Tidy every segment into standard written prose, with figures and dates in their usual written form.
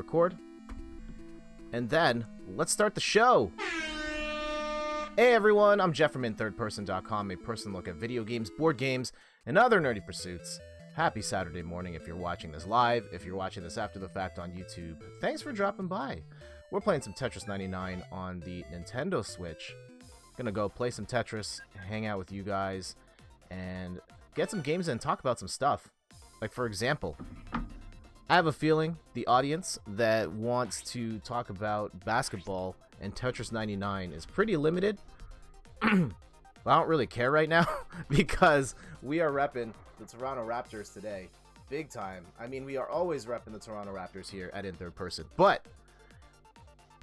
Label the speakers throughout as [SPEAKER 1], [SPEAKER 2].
[SPEAKER 1] record. And then, let's start the show! Hey everyone, I'm Jeff from InThirdPerson.com, a personal look at video games, board games, and other nerdy pursuits. Happy Saturday morning if you're watching this live, if you're watching this after the fact on YouTube. Thanks for dropping by. We're playing some Tetris 99 on the Nintendo Switch. Gonna go play some Tetris, hang out with you guys, and get some games and talk about some stuff. Like, for example, I have a feeling the audience that wants to talk about basketball and Tetris 99 is pretty limited. I don't really care right now because we are repping the Toronto Raptors today. Big time. I mean, we are always repping the Toronto Raptors here at In Third Person. But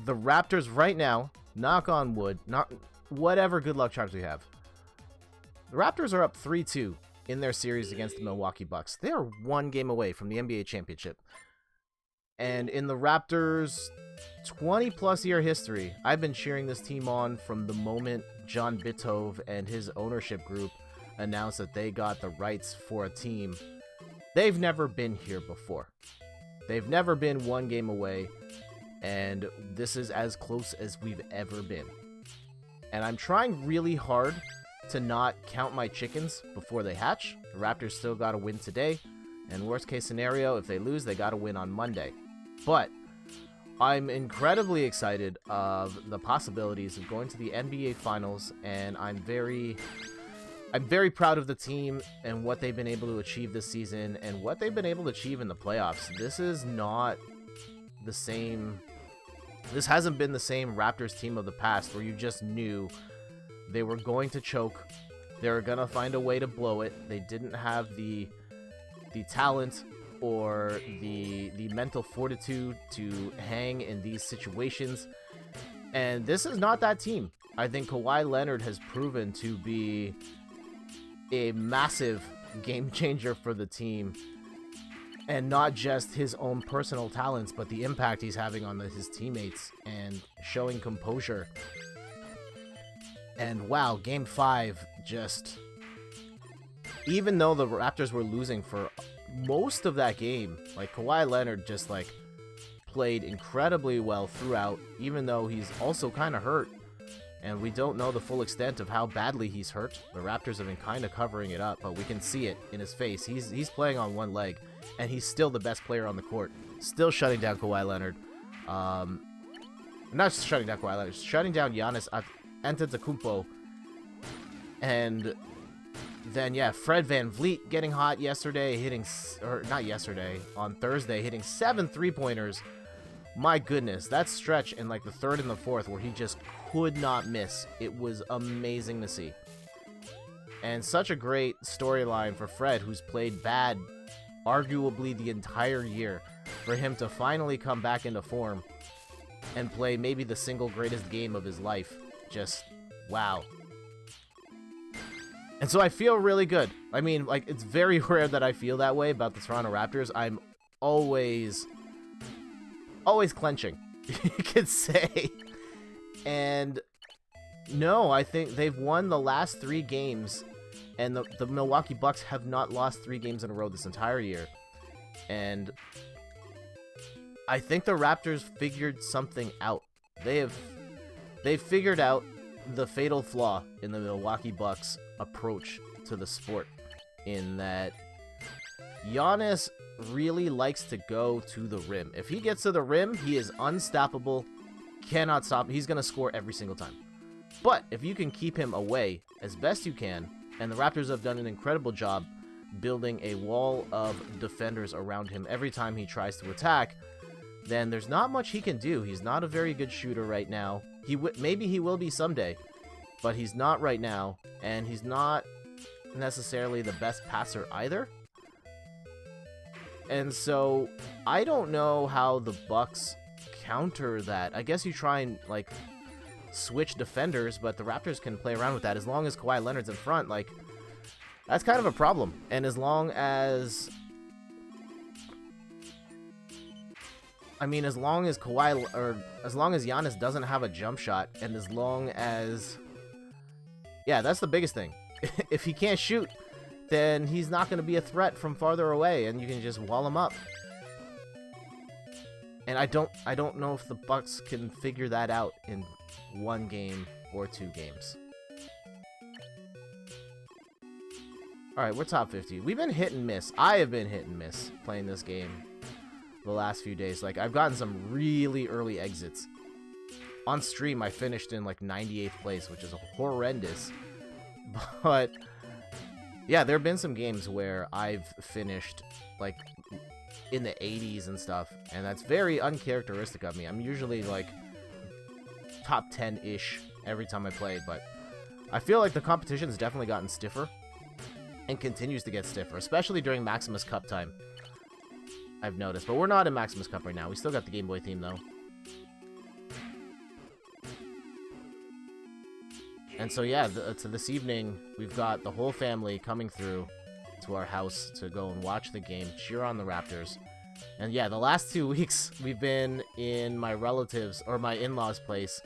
[SPEAKER 1] the Raptors right now, knock on wood, not whatever good luck charms we have. The Raptors are up 3-2 in their series against the Milwaukee Bucks. They are one game away from the NBA championship. And in the Raptors' 20-plus year history, I've been cheering this team on from the moment John Bitove and his ownership group announced that they got the rights for a team. They've never been here before. They've never been one game away, and this is as close as we've ever been. And I'm trying really hard to not count my chickens before they hatch. The Raptors still got to win today, and worst case scenario, if they lose, they got to win on Monday. But I'm incredibly excited of the possibilities of going to the NBA Finals, and I'm very proud of the team and what they've been able to achieve this season and what they've been able to achieve in the playoffs. This is not the same. This hasn't been the same Raptors team of the past where you just knew they were going to choke. They were going to find a way to blow it. They didn't have the talent or the mental fortitude to hang in these situations. And this is not that team. I think Kawhi Leonard has proven to be a massive game changer for the team. And not just his own personal talents, but the impact he's having on his teammates and showing composure. And wow, Game 5 just... Even though the Raptors were losing for most of that game, like, Kawhi Leonard just, like, played incredibly well throughout, even though he's also kind of hurt. And we don't know the full extent of how badly he's hurt. The Raptors have been kind of covering it up, but we can see it in his face. He's playing on one leg, and he's still the best player on the court. Still shutting down Kawhi Leonard. Not shutting down Kawhi Leonard, shutting down Giannis Antetokounmpo. And then, yeah, Fred VanVleet getting hot yesterday, on Thursday, hitting 7 3-pointers. My goodness, that stretch in like the third and the fourth where he just could not miss. It was amazing to see. And such a great storyline for Fred, who's played bad arguably the entire year, for him to finally come back into form and play maybe the single greatest game of his life. Just, wow. And so I feel really good. I mean, like, it's very rare that I feel that way about the Toronto Raptors. I'm always clenching, you could say. And no, I think they've won the last 3 games, and the Milwaukee Bucks have not lost 3 games in a row this entire year. And I think the Raptors figured something out. They've figured out the fatal flaw in the Milwaukee Bucks approach to the sport, in that Giannis really likes to go to the rim. If he gets to the rim, he is unstoppable, cannot stop. He's going to score every single time. But if you can keep him away as best you can, and the Raptors have done an incredible job building a wall of defenders around him every time he tries to attack, then there's not much he can do. He's not a very good shooter right now. Maybe he will be someday, but he's not right now, and he's not necessarily the best passer either. And so I don't know how the Bucks counter that. I guess you try and, like, switch defenders, but the Raptors can play around with that as long as Kawhi Leonard's in front. Like, that's kind of a problem. And as long as as long as Giannis doesn't have a jump shot, and as long as, yeah, that's the biggest thing. If he can't shoot, then he's not going to be a threat from farther away, and you can just wall him up. And I don't know if the Bucks can figure that out in 1 game or 2 games. Alright, we're top 50. We've been hit and miss. I have been hit and miss playing this game the last few days. Like, I've gotten some really early exits. On stream, I finished in, like, 98th place, which is horrendous. But, yeah, there have been some games where I've finished, like, in the 80s and stuff, and that's very uncharacteristic of me. I'm usually, like, top 10-ish every time I play, but I feel like the competition's definitely gotten stiffer and continues to get stiffer, especially during Maximus Cup time, I've noticed. But we're not in Maximus Cup right now. We still got the Game Boy theme, though. And so, yeah, so this evening, we've got the whole family coming through to our house to go and watch the game, cheer on the Raptors. And yeah, the last 2 weeks, we've been in my relatives, or my in-laws' place,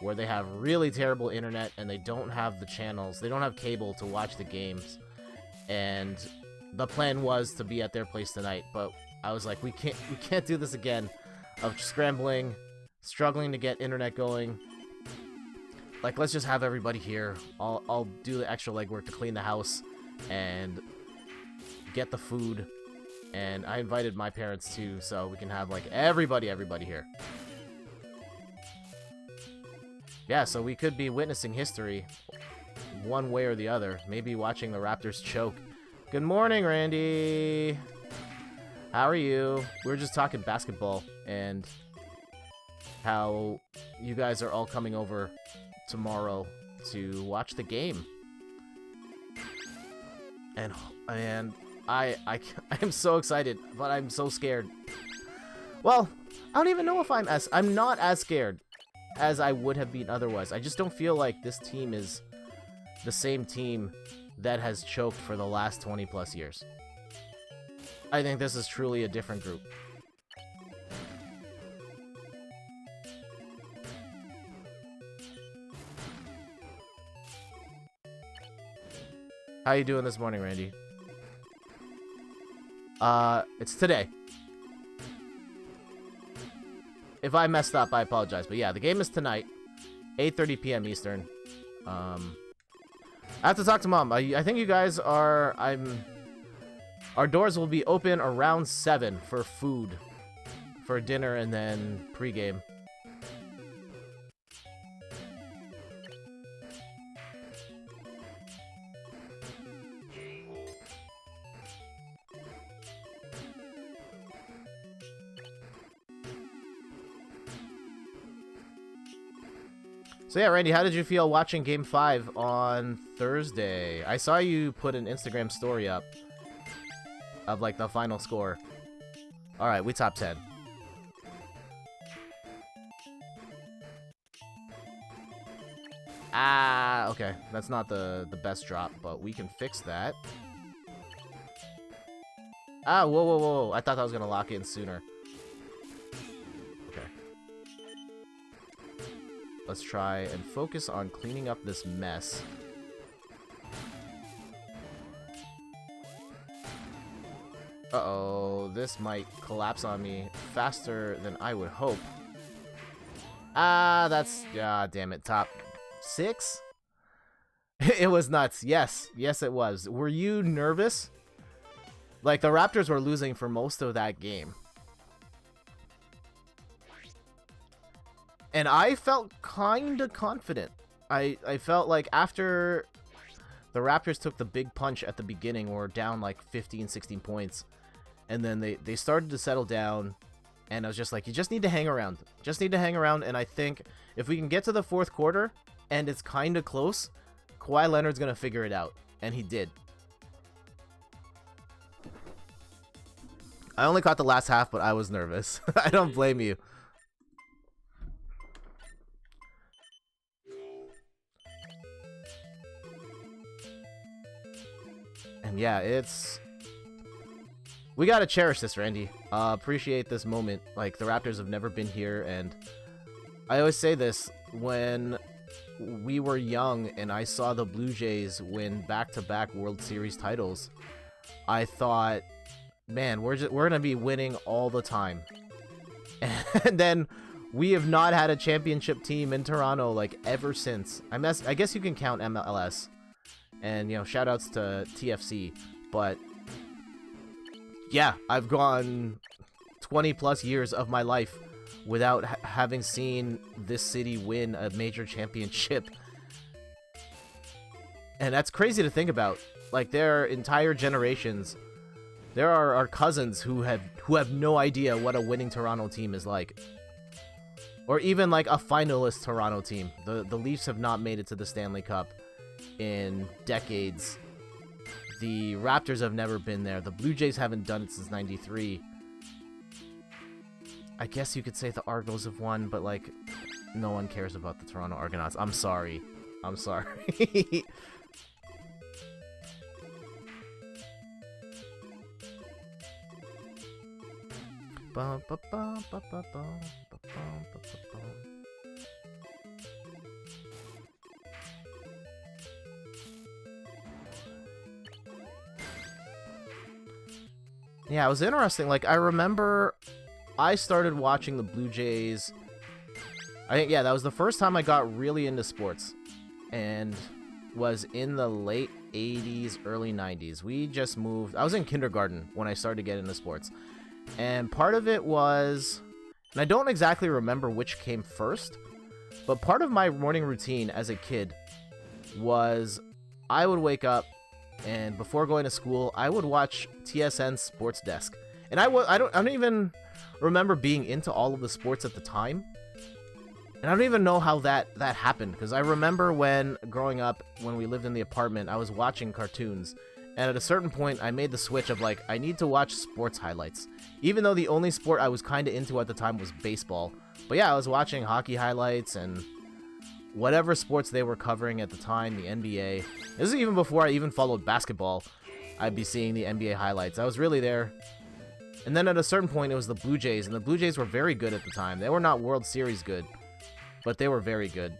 [SPEAKER 1] where they have really terrible internet, and they don't have the channels, they don't have cable to watch the games. And the plan was to be at their place tonight, but I was like, we can't do this again, of scrambling, struggling to get internet going. Like, let's just have everybody here. I'll do the extra legwork to clean the house and get the food. And I invited my parents too, so we can have, like, everybody here. Yeah, so we could be witnessing history one way or the other. Maybe watching the Raptors choke. Good morning, Randy. How are you? We were just talking basketball and how you guys are all coming over tomorrow to watch the game. And I am so excited, but I'm so scared. Well, I don't even know if I'm not as scared as I would have been otherwise. I just don't feel like this team is the same team that has choked for the last 20 plus years. I think this is truly a different group. How you doing this morning, Randy? It's today. If I messed up, I apologize. But yeah, the game is tonight, 8:30 p.m. Eastern. I have to talk to Mom. I think you guys are... Our doors will be open around 7 for food. For dinner and then pregame. So yeah, Randy, how did you feel watching Game 5 on Thursday? I saw you put an Instagram story up of, like, the final score. Alright, we top 10. Ah, okay. That's not the best drop, but we can fix that. Ah, whoa, whoa, whoa. I thought that was going to lock in sooner. Let's try and focus on cleaning up this mess. Uh-oh, this might collapse on me faster than I would hope. Ah, damn it, top 6? It was nuts. Yes, it was. Were you nervous? Like, the Raptors were losing for most of that game. And I felt kind of confident. I felt like after the Raptors took the big punch at the beginning, we're down like 15, 16 points. And then they started to settle down. And I was just like, you just need to hang around. Just need to hang around. And I think if we can get to the 4th quarter and it's kind of close, Kawhi Leonard's going to figure it out. And he did. I only caught the last half, but I was nervous. I don't blame you. And yeah, we gotta cherish this, Randy. Appreciate this moment. Like, the Raptors have never been here, and I always say this, when we were young and I saw the Blue Jays win back-to-back World Series titles, I thought, man, we're gonna be winning all the time. And then we have not had a championship team in Toronto like ever since. I guess you can count MLS, and shout outs to TFC, but yeah, I've gone 20 plus years of my life without having seen this city win a major championship. And that's crazy to think about. Like, there are entire generations. There are our cousins who have no idea what a winning Toronto team is like. Or even like a finalist Toronto team. The Leafs have not made it to the Stanley Cup in decades. The Raptors have never been there. The Blue Jays haven't done it since '93. I guess you could say the Argos have won, but like, no one cares about the Toronto Argonauts. I'm sorry. I'm sorry. Yeah, it was interesting. Like, I remember I started watching the Blue Jays. I think, yeah, that was the first time I got really into sports, and was in the late 80s, early 90s. We just moved. I was in kindergarten when I started to get into sports. And part of it was, and I don't exactly remember which came first, but part of my morning routine as a kid was I would wake up, and before going to school, I would watch TSN Sports Desk. And I don't even remember being into all of the sports at the time. And I don't even know how that happened, because I remember when growing up, when we lived in the apartment, I was watching cartoons. And at a certain point, I made the switch of like, I need to watch sports highlights. Even though the only sport I was kind of into at the time was baseball. But yeah, I was watching hockey highlights and whatever sports they were covering at the time, the NBA. This is even before I even followed basketball. I'd be seeing the NBA highlights. I was really there. And then at a certain point, it was the Blue Jays. And the Blue Jays were very good at the time. They were not World Series good, but they were very good.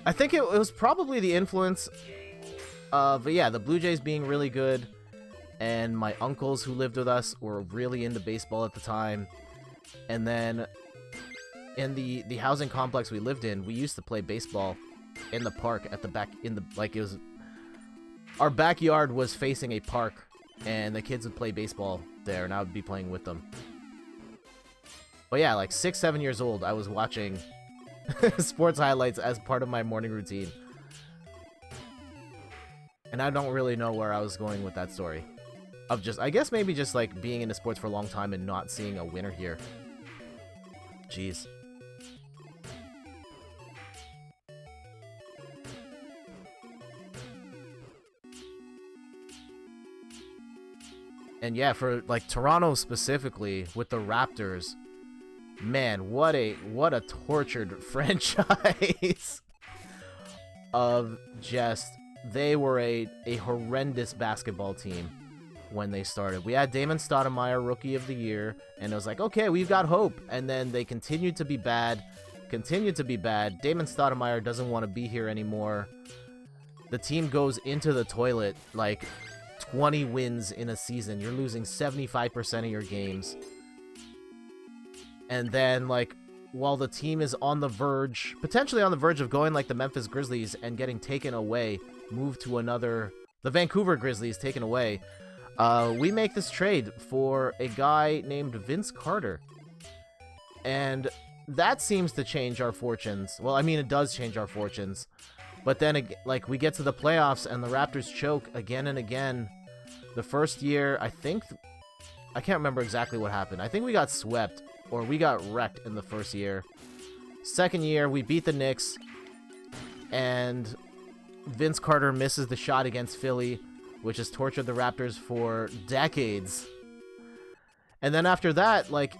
[SPEAKER 1] I think it was probably the influence of, yeah, the Blue Jays being really good, and my uncles who lived with us were really into baseball at the time. And then in the housing complex we lived in, we used to play baseball in the park at the back, it was, our backyard was facing a park, and the kids would play baseball there, and I would be playing with them. But yeah, like 6, 7 years old, I was watching sports highlights as part of my morning routine. And I don't really know where I was going with that story. Of just, I guess maybe just like being into sports for a long time and not seeing a winner here. Jeez. And yeah, for like Toronto specifically, with the Raptors, man, what a tortured franchise of just, they were a horrendous basketball team when they started. We had Damon Stoudemire, Rookie of the Year, and it was like, okay, we've got hope. And then they continued to be bad. Damon Stoudemire doesn't want to be here anymore. The team goes into the toilet, like 20 wins in a season. You're losing 75% of your games. And then, like, while the team is on the verge, potentially on the verge of going like the Memphis Grizzlies and getting taken away, moved to another, the Vancouver Grizzlies taken away, we make this trade for a guy named Vince Carter. And that seems to change our fortunes. Well, I mean, it does change our fortunes. But then, like, we get to the playoffs and the Raptors choke again and again. The first year, I think, I can't remember exactly what happened. I think we got swept, or we got wrecked in the first year. Second year, we beat the Knicks, and Vince Carter misses the shot against Philly, which has tortured the Raptors for decades. And then after that, like,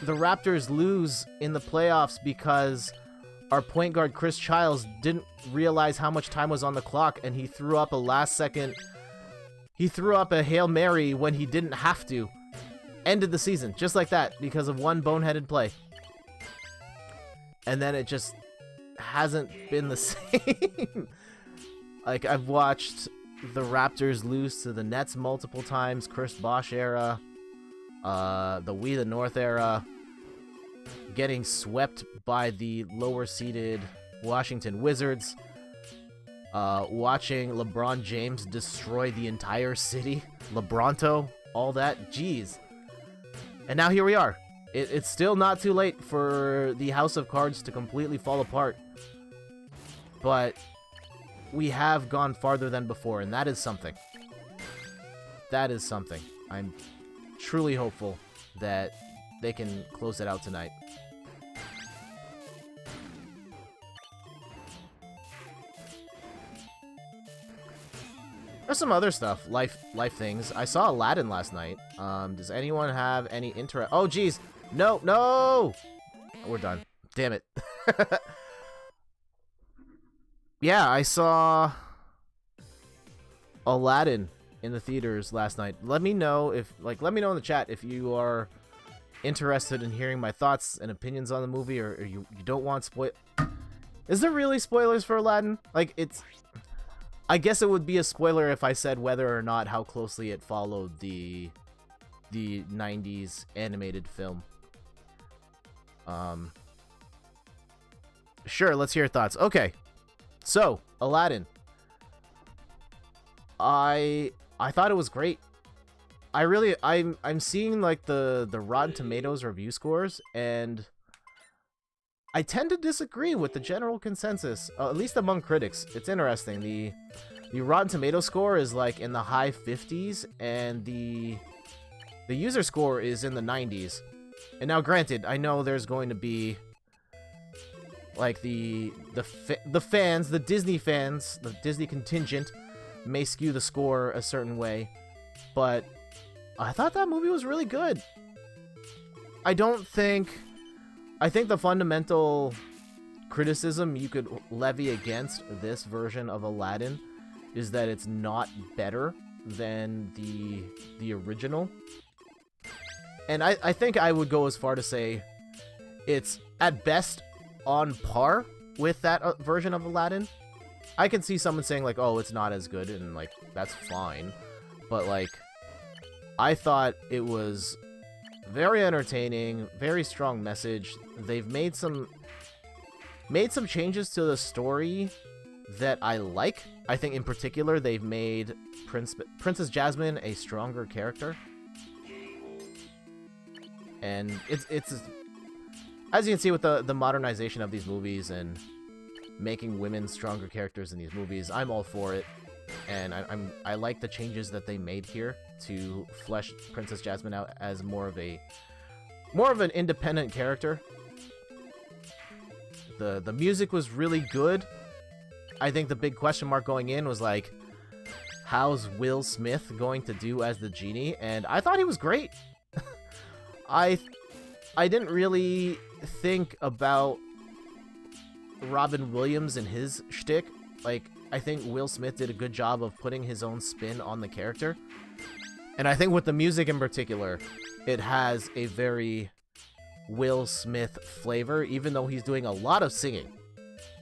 [SPEAKER 1] the Raptors lose in the playoffs because our point guard, Chris Childs, didn't realize how much time was on the clock, and he threw up a last-second... He threw up a Hail Mary when he didn't have to. Ended the season, just like that, because of one boneheaded play. And then it just hasn't been the same. Like, I've watched the Raptors lose to the Nets multiple times, Chris Bosh era. the We the North era, getting swept by the lower-seeded Washington Wizards, watching LeBron James destroy the entire city, LeBronto, all that, jeez. And now here we are. It's still not too late for the House of Cards to completely fall apart, but we have gone farther than before, and that is something. That is something. I'm truly hopeful that they can close it out tonight. There's some other stuff, life things. I saw Aladdin last night. Does anyone have any interest? Oh, geez. No! We're done. Damn it. Yeah, I saw Aladdin in the theaters last night. Let me know in the chat if you are interested in hearing my thoughts and opinions on the movie, or you don't want Is there really spoilers for Aladdin? Like, I guess it would be a spoiler if I said whether or not how closely it followed the 90s animated film. Sure, let's hear your thoughts. Okay. So, Aladdin. I thought it was great. I'm seeing like the Rotten Tomatoes review scores, and I tend to disagree with the general consensus, at least among critics. It's interesting. The Rotten Tomatoes score is like in the high 50s, and the user score is in the 90s. And now, granted, I know there's going to be like the fans, the Disney fans, the Disney contingent may skew the score a certain way, but I thought that movie was really good. I think the fundamental criticism you could levy against this version of Aladdin is that it's not better than the original. And I think I would go as far to say it's at best on par with that version of Aladdin. I can see someone saying like, oh, it's not as good, and like, that's fine. But like, I thought it was very entertaining, very strong message. They've made some changes to the story that I like. I think in particular they've made Princess Jasmine a stronger character. And it's as you can see with the modernization of these movies and making women stronger characters in these movies, I'm all for it. And I like the changes that they made here to flesh Princess Jasmine out as more of an independent character. The music was really good. I think the big question mark going in was like, how's Will Smith going to do as the genie? And I thought he was great. I didn't really think about Robin Williams and his shtick. Like, I think Will Smith did a good job of putting his own spin on the character. And I think with the music in particular, it has a very Will Smith flavor, even though he's doing a lot of singing.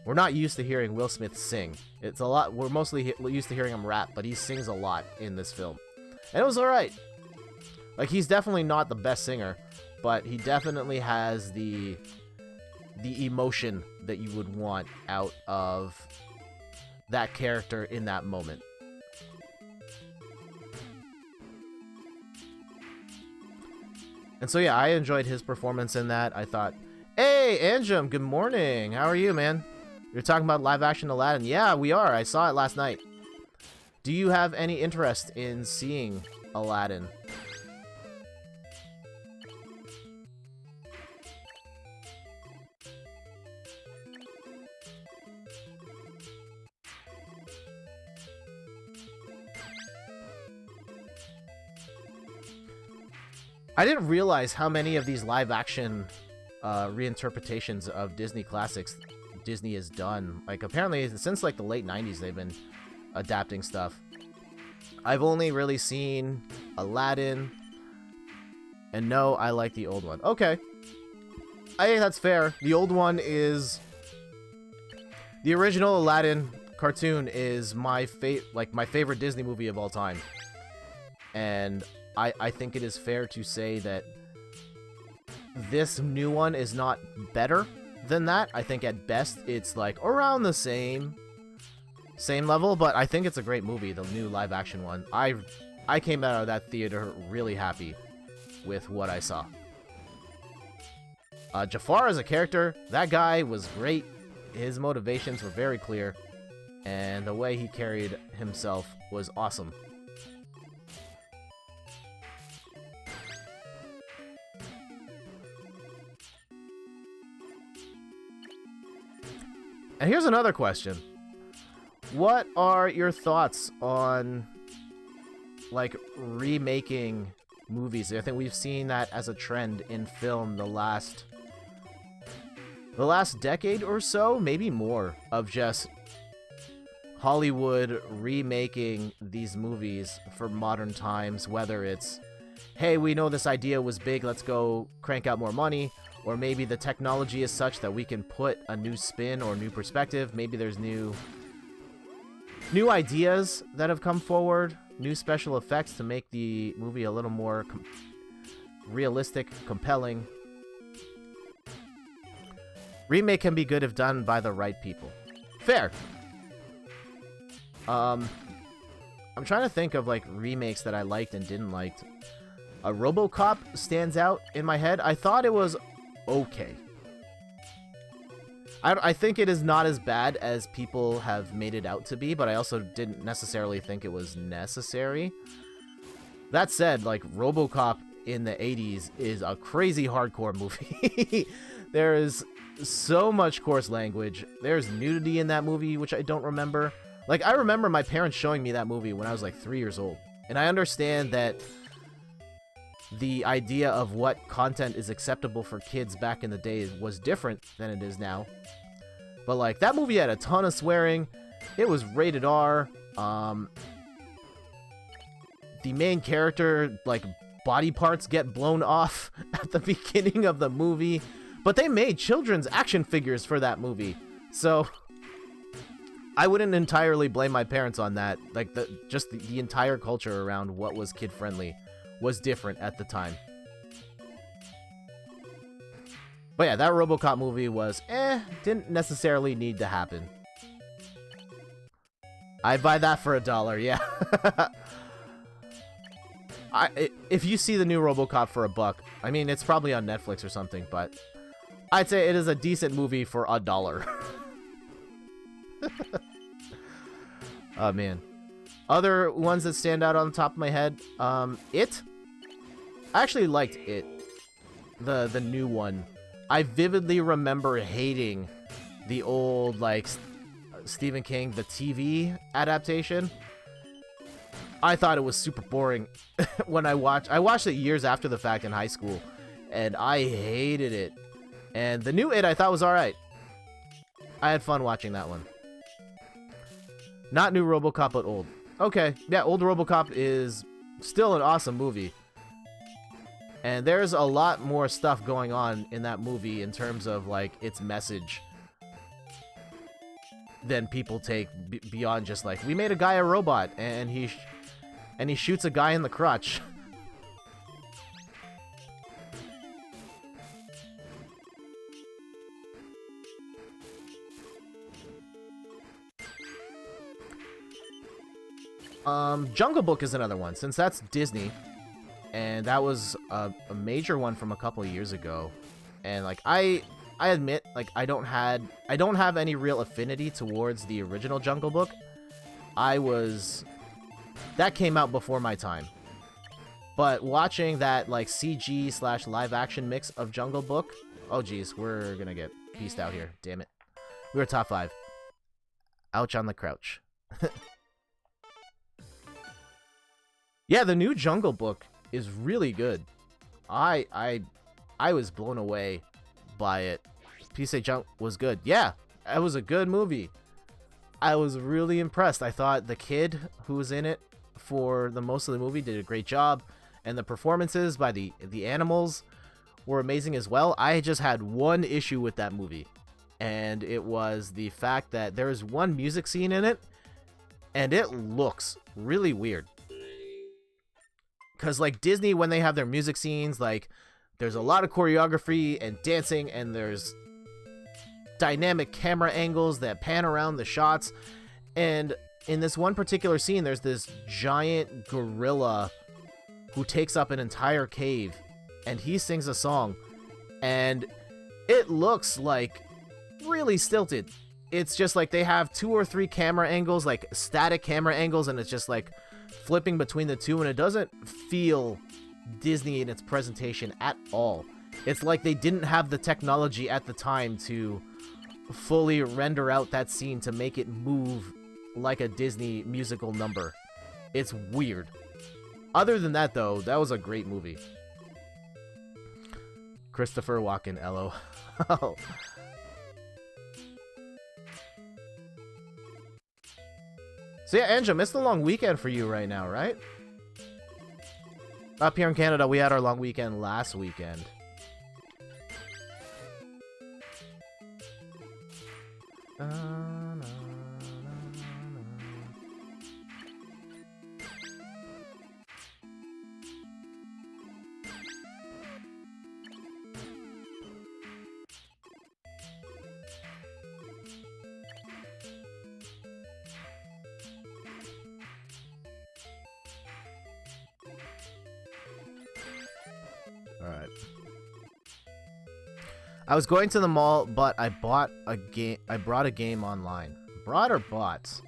[SPEAKER 1] We're not used to hearing Will Smith sing. We're mostly used to hearing him rap, but he sings a lot in this film. And it was alright. Like, he's definitely not the best singer, but he definitely has the emotion that you would want out of that character in that moment. And so yeah, I enjoyed his performance in that. I thought, hey, Anjum, good morning. How are you, man? You're talking about live action Aladdin. Yeah, we are. I saw it last night. Do you have any interest in seeing Aladdin? I didn't realize how many of these live-action reinterpretations of Disney classics Disney has done. Like, apparently, since, like, the late 90s, they've been adapting stuff. I've only really seen Aladdin, and no, I like the old one. Okay. I think that's fair. The old one is... The original Aladdin cartoon is my favorite Disney movie of all time. And I think it is fair to say that this new one is not better than that. I think at best it's like around the same level, but I think it's a great movie, the new live action one. I came out of that theater really happy with what I saw. Jafar as a character, that guy was great. His motivations were very clear, and the way he carried himself was awesome. And here's another question. What are your thoughts on, like, remaking movies? I think we've seen that as a trend in film the last decade or so, maybe more, of just Hollywood remaking these movies for modern times, whether it's, hey, we know this idea was big, let's go crank out more money, or maybe the technology is such that we can put a new spin or new perspective. Maybe there's new ideas that have come forward, new special effects to make the movie a little more realistic, compelling. Remake can be good if done by the right people. Fair. I'm trying to think of, like, remakes that I liked and didn't like. RoboCop stands out in my head. I thought it was okay. I think it is not as bad as people have made it out to be, but I also didn't necessarily think it was necessary. That said, like, RoboCop in the 80s is a crazy hardcore movie. There is so much coarse language. There's nudity in that movie, which I don't remember. Like, I remember my parents showing me that movie when I was like 3 years old. And I understand that the idea of what content is acceptable for kids back in the day was different than it is now. But, like, that movie had a ton of swearing. It was rated R. The main character, like, body parts get blown off at the beginning of the movie. But they made children's action figures for that movie. So I wouldn't entirely blame my parents on that. Like, the entire culture around what was kid-friendly was different at the time. But yeah, that RoboCop movie was, didn't necessarily need to happen. I'd buy that for $1, yeah. If you see the new RoboCop for $1, I mean, it's probably on Netflix or something, but I'd say it is a decent movie for $1. Oh, man. Other ones that stand out on the top of my head, It. I actually liked It, the new one. I vividly remember hating the old, like, Stephen King, the TV adaptation. I thought it was super boring when I watched it years after the fact in high school, and I hated it. And the new It I thought was alright. I had fun watching that one. Not new RoboCop, but old. Okay, yeah, old RoboCop is still an awesome movie. And there's a lot more stuff going on in that movie in terms of, like, its message than people take beyond just, like, we made a guy a robot, and he shoots a guy in the crotch. Jungle Book is another one, since that's Disney, and that was a major one from a couple of years ago. And, like, I admit, like, I don't have any real affinity towards the original Jungle Book. That came out before my time. But watching that, like, CG / live action mix of Jungle Book, oh geez, we're gonna get pieced out here, damn it. We were top 5. Ouch on the crouch. Yeah, the new Jungle Book is really good. I was blown away by it. PSA Junk was good. Yeah, it was a good movie. I was really impressed. I thought the kid who was in it for the most of the movie did a great job, and the performances by the animals were amazing as well. I just had one issue with that movie, and it was the fact that there is one music scene in it, and it looks really weird. Because, like, Disney, when they have their music scenes, like, there's a lot of choreography and dancing, and there's dynamic camera angles that pan around the shots. And in this one particular scene, there's this giant gorilla who takes up an entire cave, and he sings a song. And it looks, like, really stilted. It's just, like, they have 2 or 3 camera angles, like, static camera angles, and it's just, like, flipping between the two, and it doesn't feel Disney in its presentation at all. It's like they didn't have the technology at the time to fully render out that scene to make it move like a Disney musical number. It's weird. Other than that, though, that was a great movie. Christopher Walken, LOL. So yeah, Angela, it's the long weekend for you right now, right? Up here in Canada, we had our long weekend last weekend. Alright. I was going to the mall, but I bought a game. I brought a game online. Brought or bought?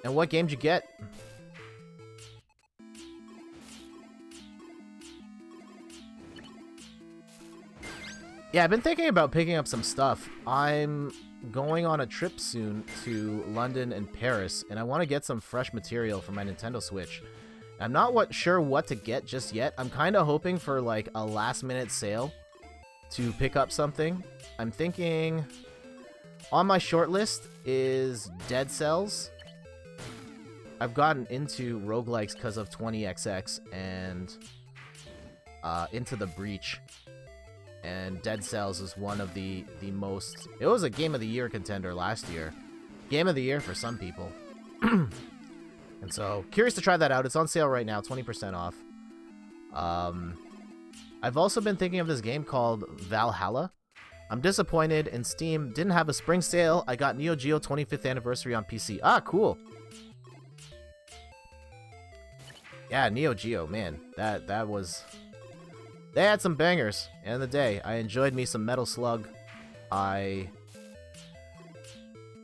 [SPEAKER 1] And what game did you get? Yeah, I've been thinking about picking up some stuff. I'm going on a trip soon to London and Paris, and I want to get some fresh material for my Nintendo Switch. I'm not sure what to get just yet. I'm kind of hoping for like a last-minute sale to pick up something. I'm thinking on my short list is Dead Cells. I've gotten into roguelikes because of 20XX and Into the Breach. And Dead Cells is one of the most... It was a Game of the Year contender last year. Game of the Year for some people. And so, curious to try that out. It's on sale right now, 20% off. I've also been thinking of this game called Valhalla. I'm disappointed in Steam didn't have a spring sale. I got Neo Geo 25th anniversary on PC. Ah, cool. Yeah, Neo Geo, man. That was... They had some bangers. End of the day, I enjoyed me some Metal Slug.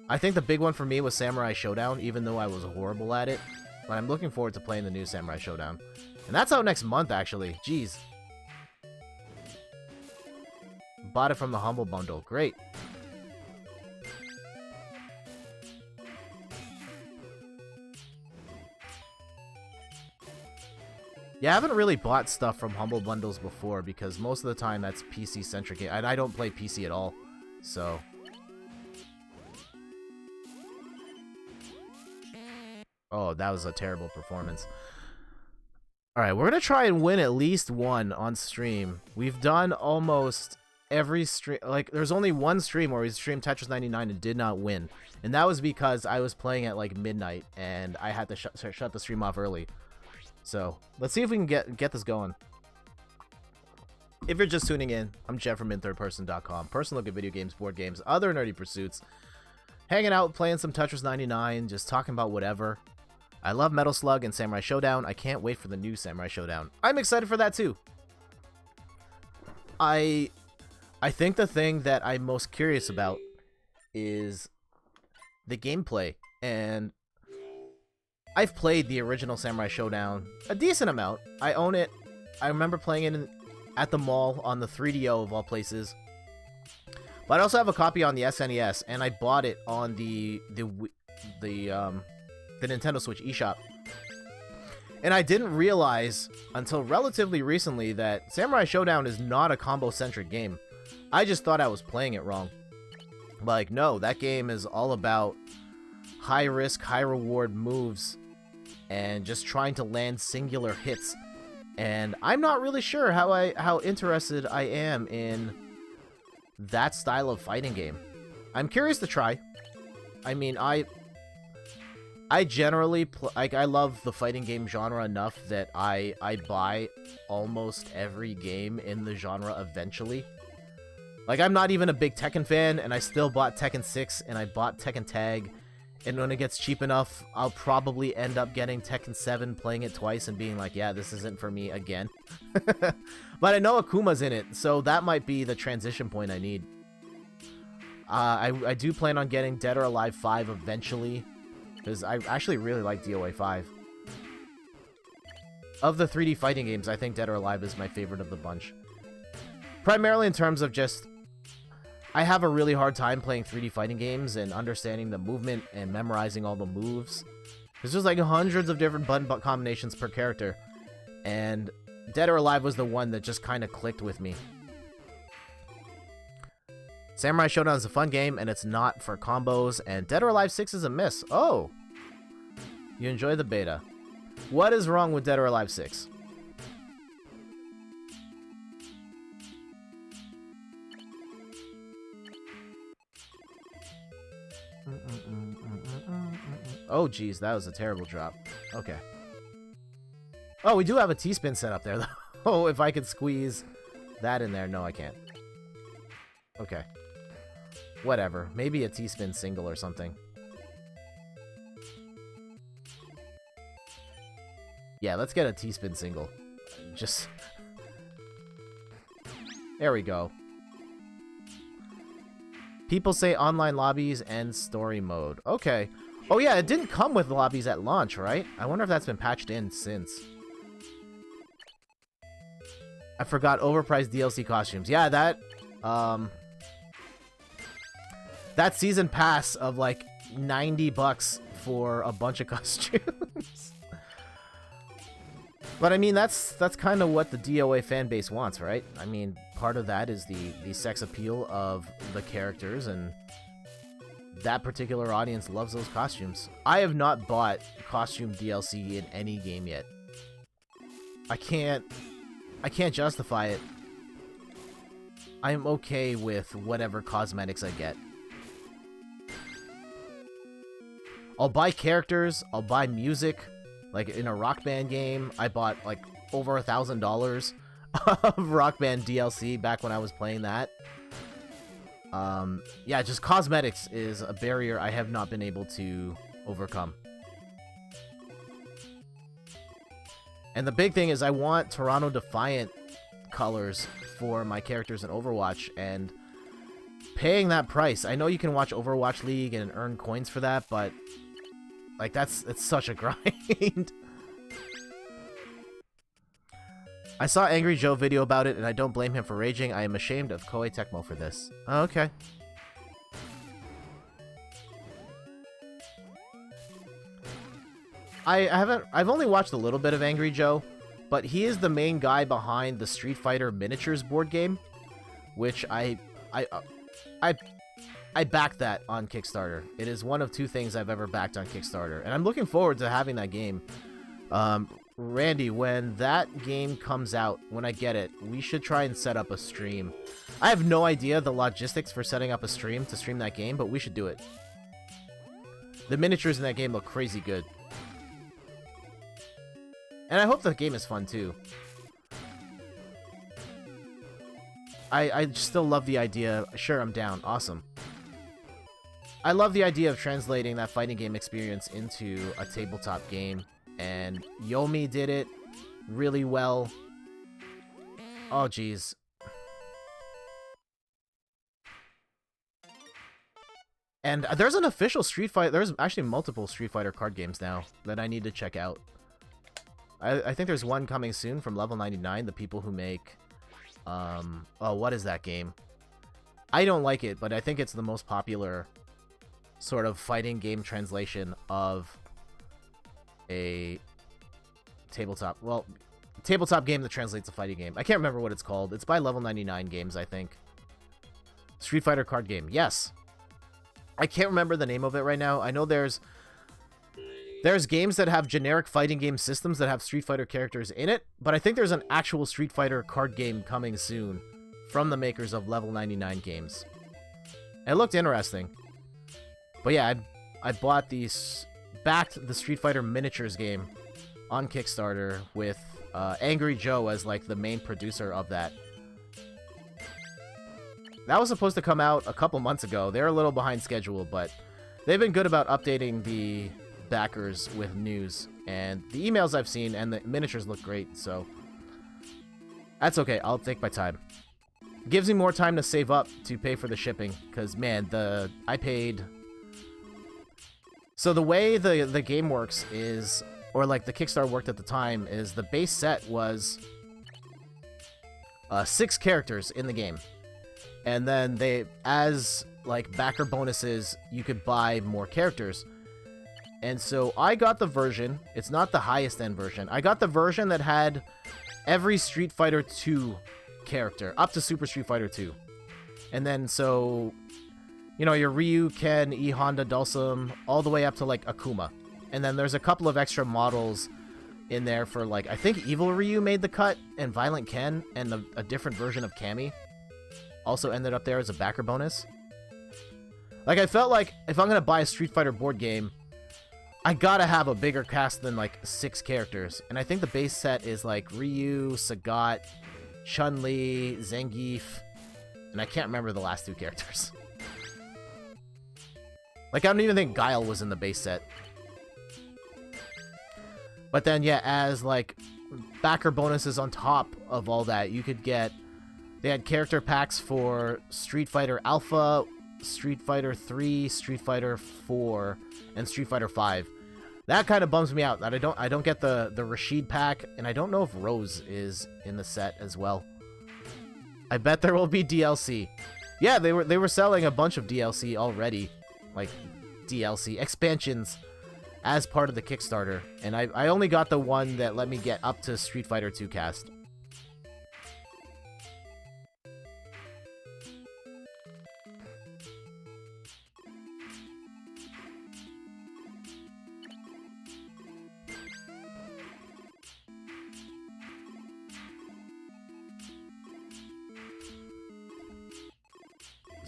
[SPEAKER 1] I think the big one for me was Samurai Showdown, even though I was horrible at it. But I'm looking forward to playing the new Samurai Showdown. And that's out next month, actually. Jeez. Bought it from the Humble Bundle. Great. Yeah, I haven't really bought stuff from Humble Bundles before because most of the time that's PC-centric. And I don't play PC at all, so... Oh, that was a terrible performance. Alright, we're going to try and win at least one on stream. We've done almost every stream. Like, there's only one stream where we streamed Tetris 99 and did not win. And that was because I was playing at, like, midnight, and I had to shut the stream off early. So, let's see if we can get this going. If you're just tuning in, I'm Jeff from inthirdperson.com. Personal look at video games, board games, other nerdy pursuits. Hanging out, playing some Tetris 99, just talking about whatever. I love Metal Slug and Samurai Showdown. I can't wait for the new Samurai Showdown. I'm excited for that too. I think the thing that I'm most curious about is the gameplay. And I've played the original Samurai Showdown a decent amount. I own it. I remember playing it at the mall on the 3DO of all places. But I also have a copy on the SNES, and I bought it on the Nintendo Switch eShop. And I didn't realize until relatively recently that Samurai Showdown is not a combo-centric game. I just thought I was playing it wrong. Like, no, that game is all about high-risk, high-reward moves and just trying to land singular hits. And I'm not really sure how interested I am in that style of fighting game. I'm curious to try. I mean, I generally I love the fighting game genre enough that I buy almost every game in the genre eventually. Like, I'm not even a big Tekken fan, and I still bought Tekken 6, and I bought Tekken Tag, and when it gets cheap enough, I'll probably end up getting Tekken 7, playing it twice, and being like, yeah, this isn't for me again. But I know Akuma's in it, so that might be the transition point I need. I do plan on getting Dead or Alive 5 eventually, because I actually really like DOA 5. Of the 3D fighting games, I think Dead or Alive is my favorite of the bunch. Primarily in terms of just, I have a really hard time playing 3D fighting games and understanding the movement and memorizing all the moves. There's just like hundreds of different button combinations per character, and Dead or Alive was the one that just kind of clicked with me. Samurai Showdown is a fun game, and it's not for combos, and Dead or Alive 6 is a miss. Oh! You enjoy the beta. What is wrong with Dead or Alive 6? Oh, geez, that was a terrible drop. Okay. Oh, we do have a T-spin set up there, though. Oh, if I could squeeze that in there. No, I can't. Okay. Whatever. Maybe a T-spin single or something. Yeah, let's get a T-spin single. Just... There we go. People say online lobbies and story mode. Okay. Oh yeah, it didn't come with lobbies at launch, right? I wonder if that's been patched in since. I forgot overpriced DLC costumes. Yeah, that season pass of like $90 for a bunch of costumes. But I mean, that's kind of what the DOA fan base wants, right? I mean, part of that is the sex appeal of the characters, and that particular audience loves those costumes. I have not bought costume DLC in any game yet. I can't justify it. I am okay with whatever cosmetics I get. I'll buy characters, I'll buy music. Like in a Rock Band game, I bought like over $1,000 of Rock Band DLC back when I was playing that. Yeah, just cosmetics is a barrier I have not been able to overcome. And the big thing is I want Toronto Defiant colors for my characters in Overwatch, and paying that price. I know you can watch Overwatch League and earn coins for that, but like it's such a grind. I saw Angry Joe video about it, and I don't blame him for raging. I am ashamed of Koei Tecmo for this. Oh, okay. I've only watched a little bit of Angry Joe, but he is the main guy behind the Street Fighter Miniatures board game, which I backed that on Kickstarter. It is one of two things I've ever backed on Kickstarter, and I'm looking forward to having that game. Randy, when that game comes out, when I get it, we should try and set up a stream. I have no idea the logistics for setting up a stream to stream that game, but we should do it. The miniatures in that game look crazy good. And I hope the game is fun, too. I still love the idea. Sure, I'm down. Awesome. I love the idea of translating that fighting game experience into a tabletop game. And Yomi did it really well. Oh, jeez. And there's an official Street Fighter. There's actually multiple Street Fighter card games now that I need to check out. I think there's one coming soon from Level 99, the people who make... oh, what is that game? I don't like it, but I think it's the most popular sort of fighting game translation of a tabletop... Well, tabletop game that translates a fighting game. I can't remember what it's called. It's by Level 99 Games, I think. Street Fighter card game. Yes. I can't remember the name of it right now. I know there's games that have generic fighting game systems that have Street Fighter characters in it, but I think there's an actual Street Fighter card game coming soon from the makers of Level 99 Games. It looked interesting. But yeah, I bought these backed the Street Fighter miniatures game on Kickstarter with Angry Joe as like the main producer of that. That was supposed to come out a couple months ago. They're a little behind schedule, but they've been good about updating the backers with news. And the emails I've seen and the miniatures look great, so that's okay. I'll take my time. Gives me more time to save up to pay for the shipping, because man, I paid. So the way the game works is, or like the Kickstarter worked at the time, is the base set was 6 characters in the game. And then they, as like backer bonuses, you could buy more characters. And so I got the version, it's not the highest end version. I got the version that had every Street Fighter 2 character, up to Super Street Fighter 2. And then so, you know, your Ryu, Ken, E, Honda, Dulcim, all the way up to like Akuma. And then there's a couple of extra models in there for like, I think Evil Ryu made the cut, and Violent Ken, and a different version of Cammy also ended up there as a backer bonus. Like, I felt like if I'm gonna buy a Street Fighter board game, I gotta have a bigger cast than like 6 characters. And I think the base set is like Ryu, Sagat, Chun-Li, Zangief, and I can't remember the last 2 characters. Like, I don't even think Guile was in the base set. But then, yeah, as like backer bonuses on top of all that, you could get, they had character packs for Street Fighter Alpha, Street Fighter 3, Street Fighter 4, and Street Fighter 5. That kind of bums me out that I don't get the Rashid pack, and I don't know if Rose is in the set as well. I bet there will be DLC. Yeah, they were selling a bunch of DLC already, like DLC expansions as part of the Kickstarter, and I only got the one that let me get up to Street Fighter 2 cast.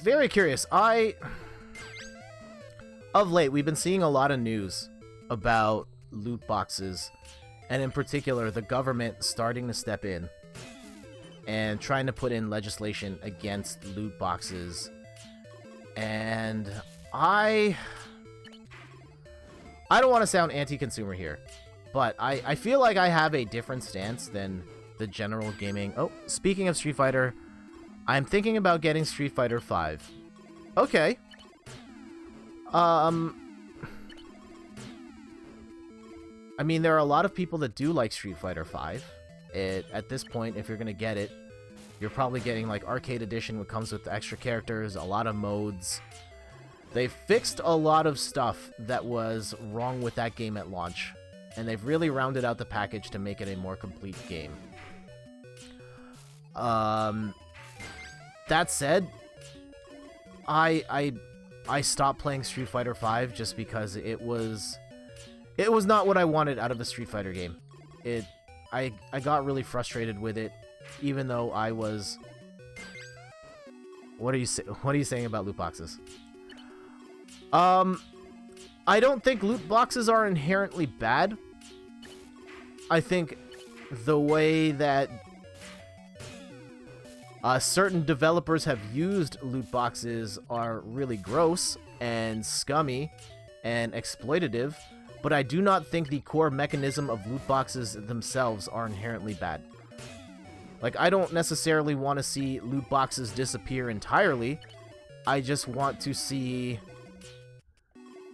[SPEAKER 1] Very curious. Of late, we've been seeing a lot of news about loot boxes, and in particular, the government starting to step in and trying to put in legislation against loot boxes. And I don't want to sound anti-consumer here, but I feel like I have a different stance than the general gaming. Oh, speaking of Street Fighter, I'm thinking about getting Street Fighter 5. Okay. I mean, there are a lot of people that do like Street Fighter 5. At this point, if you're gonna get it, you're probably getting like Arcade Edition, which comes with extra characters, a lot of modes. They fixed a lot of stuff that was wrong with that game at launch, and they've really rounded out the package to make it a more complete game. That said, I stopped playing Street Fighter 5 just because it was not what I wanted out of the Street Fighter game. I got really frustrated with it, even though I was. What are you saying about loot boxes? I don't think loot boxes are inherently bad. I think the way that certain developers have used loot boxes are really gross and scummy and exploitative, but I do not think the core mechanism of loot boxes themselves are inherently bad. Like, I don't necessarily want to see loot boxes disappear entirely. I just want to see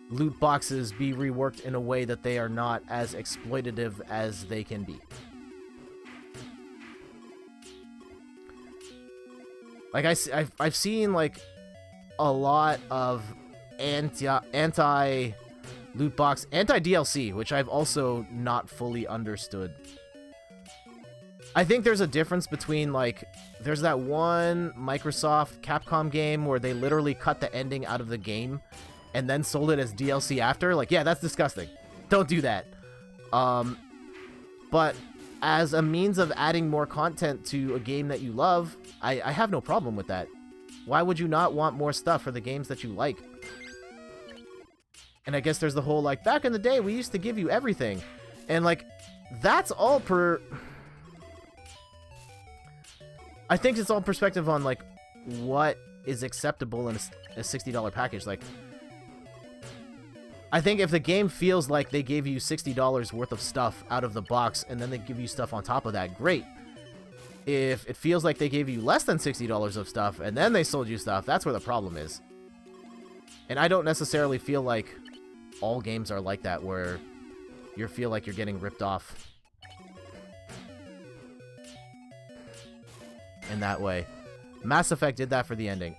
[SPEAKER 1] loot boxes be reworked in a way that they are not as exploitative as they can be. Like, I've seen, like, a lot of anti-loot box, anti-DLC, which I've also not fully understood. I think there's a difference between, like, there's that one Microsoft Capcom game where they literally cut the ending out of the game and then sold it as DLC after. Like, yeah, that's disgusting. Don't do that. But as a means of adding more content to a game that you love, I have no problem with that. Why would you not want more stuff for the games that you like? And I guess there's the whole, like, back in the day, we used to give you everything. And, like, that's all per... I think it's all perspective on, like, what is acceptable in a $60 package. Like, I think if the game feels like they gave you $60 worth of stuff out of the box and then they give you stuff on top of that, great. If it feels like they gave you less than $60 of stuff and then they sold you stuff, that's where the problem is. And I don't necessarily feel like all games are like that, where you feel like you're getting ripped off in that way. Mass Effect did that for the ending.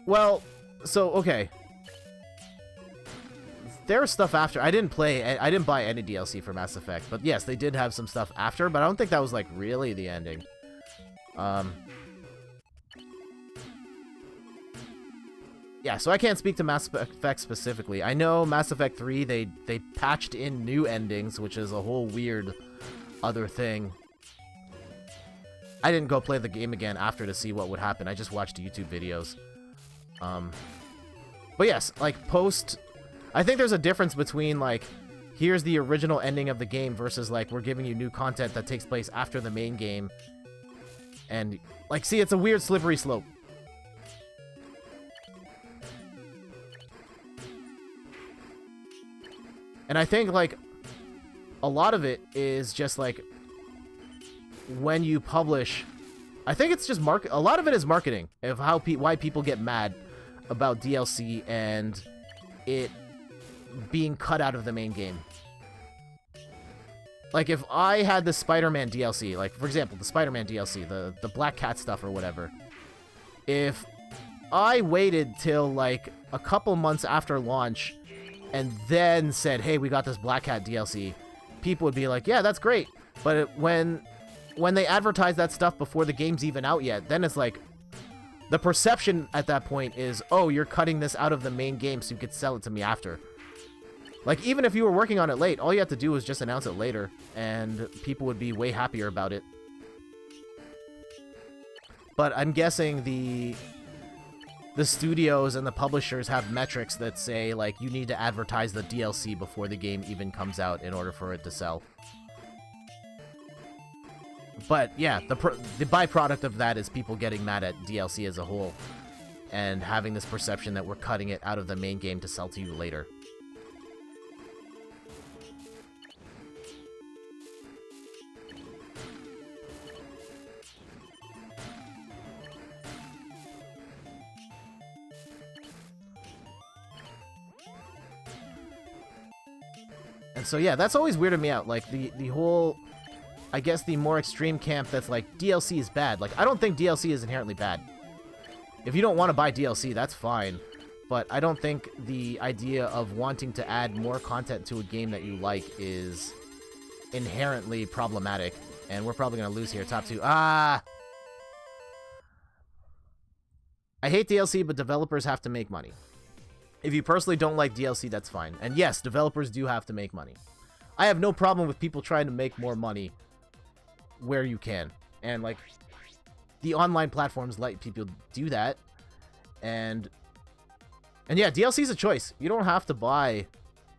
[SPEAKER 1] Well, so, okay. There was stuff after. I didn't buy any DLC for Mass Effect, but yes, they did have some stuff after, but I don't think that was, like, really the ending. Yeah, so I can't speak to Mass Effect specifically. I know Mass Effect 3, they patched in new endings, which is a whole weird other thing. I didn't go play the game again after to see what would happen. I just watched YouTube videos. But yes, like, post... I think there's a difference between, like, here's the original ending of the game versus, like, we're giving you new content that takes place after the main game. And, like, see, it's a weird slippery slope. And I think, like, a lot of it is just, like, when you publish... I think it's just a lot of it is marketing of how why people get mad about DLC and it being cut out of the main game. Like, if I had the Spider-Man DLC, like, for example, the Spider-Man DLC, the Black Cat stuff or whatever, if I waited till, like, a couple months after launch and then said, hey, we got this Black Cat DLC, people would be like, yeah, that's great. But when they advertise that stuff before the game's even out yet, then it's like, the perception at that point is, oh, you're cutting this out of the main game so you could sell it to me after. Like, even if you were working on it late, all you have to do is just announce it later, and people would be way happier about it. But I'm guessing the studios and the publishers have metrics that say, like, you need to advertise the DLC before the game even comes out in order for it to sell. But, yeah, the byproduct of that is people getting mad at DLC as a whole and having this perception that we're cutting it out of the main game to sell to you later. And so, yeah, that's always weirded me out. Like, the whole... I guess the more extreme camp that's like, DLC is bad. Like, I don't think DLC is inherently bad. If you don't want to buy DLC, that's fine. But I don't think the idea of wanting to add more content to a game that you like is inherently problematic. And we're probably going to lose here. Top 2. I hate DLC, but developers have to make money. If you personally don't like DLC, that's fine. And yes, developers do have to make money. I have no problem with people trying to make more money where you can. And, like, the online platforms let people do that. And yeah, DLC is a choice. You don't have to buy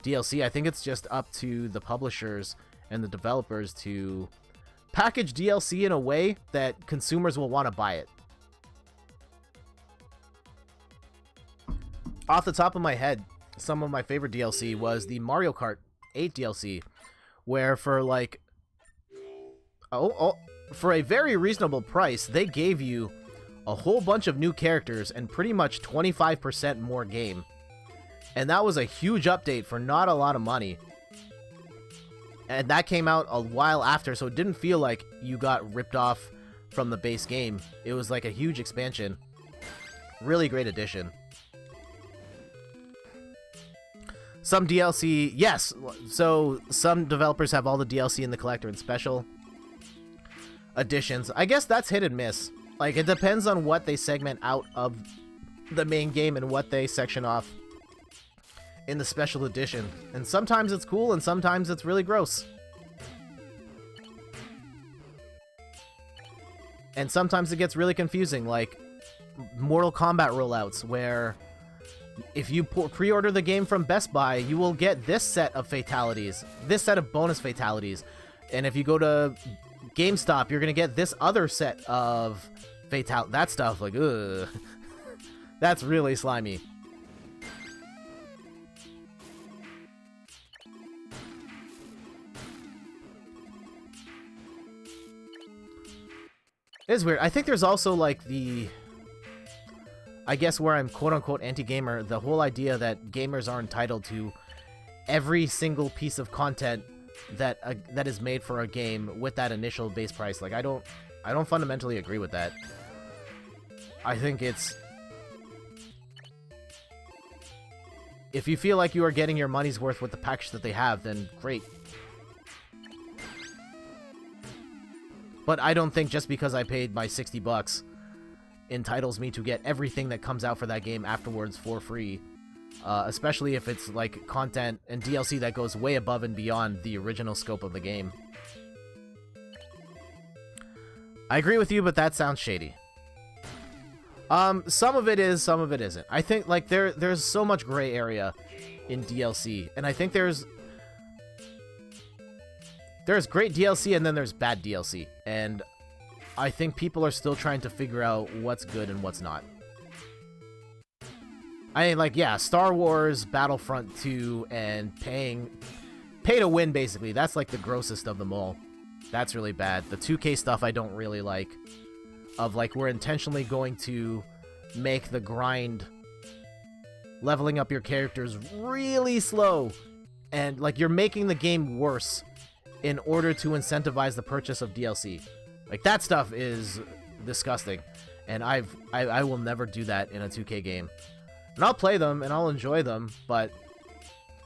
[SPEAKER 1] DLC. I think it's just up to the publishers and the developers to package DLC in a way that consumers will want to buy it. Off the top of my head, some of my favorite DLC was the Mario Kart 8 DLC, where for, like, for a very reasonable price, they gave you a whole bunch of new characters and pretty much 25% more game. And that was a huge update for not a lot of money. And that came out a while after, so it didn't feel like you got ripped off from the base game. It was like a huge expansion. Really great addition. Some DLC, yes, so some developers have all the DLC in the collector and special editions. I guess that's hit and miss. Like, it depends on what they segment out of the main game and what they section off in the special edition. And sometimes it's cool and sometimes it's really gross. And sometimes it gets really confusing, like Mortal Kombat rollouts, where if you pre-order the game from Best Buy, you will get this set of fatalities, this set of bonus fatalities. And if you go to GameStop, you're going to get this other set of that stuff. Like, ugh. That's really slimy. It is weird. I think there's also, like, I guess where I'm quote-unquote anti-gamer, the whole idea that gamers are entitled to every single piece of content that is made for a game with that initial base price. Like, I don't fundamentally agree with that. I think it's... if you feel like you are getting your money's worth with the package that they have, then great. But I don't think just because I paid my $60 entitles me to get everything that comes out for that game afterwards for free. Especially if it's like content and DLC that goes way above and beyond the original scope of the game. I agree with you, but that sounds shady. Some of it is, some of it isn't. I think like there's so much gray area in DLC, and I think there's great DLC and then there's bad DLC, and I think people are still trying to figure out what's good and what's not. I mean, like, yeah, Star Wars, Battlefront 2, and pay to win, basically. That's, like, the grossest of them all. That's really bad. The 2K stuff I don't really like. Of, like, we're intentionally going to make the grind, leveling up your characters really slow. And, like, you're making the game worse in order to incentivize the purchase of DLC. Like, that stuff is disgusting. And I will never do that in a 2K game. And I'll play them, and I'll enjoy them, but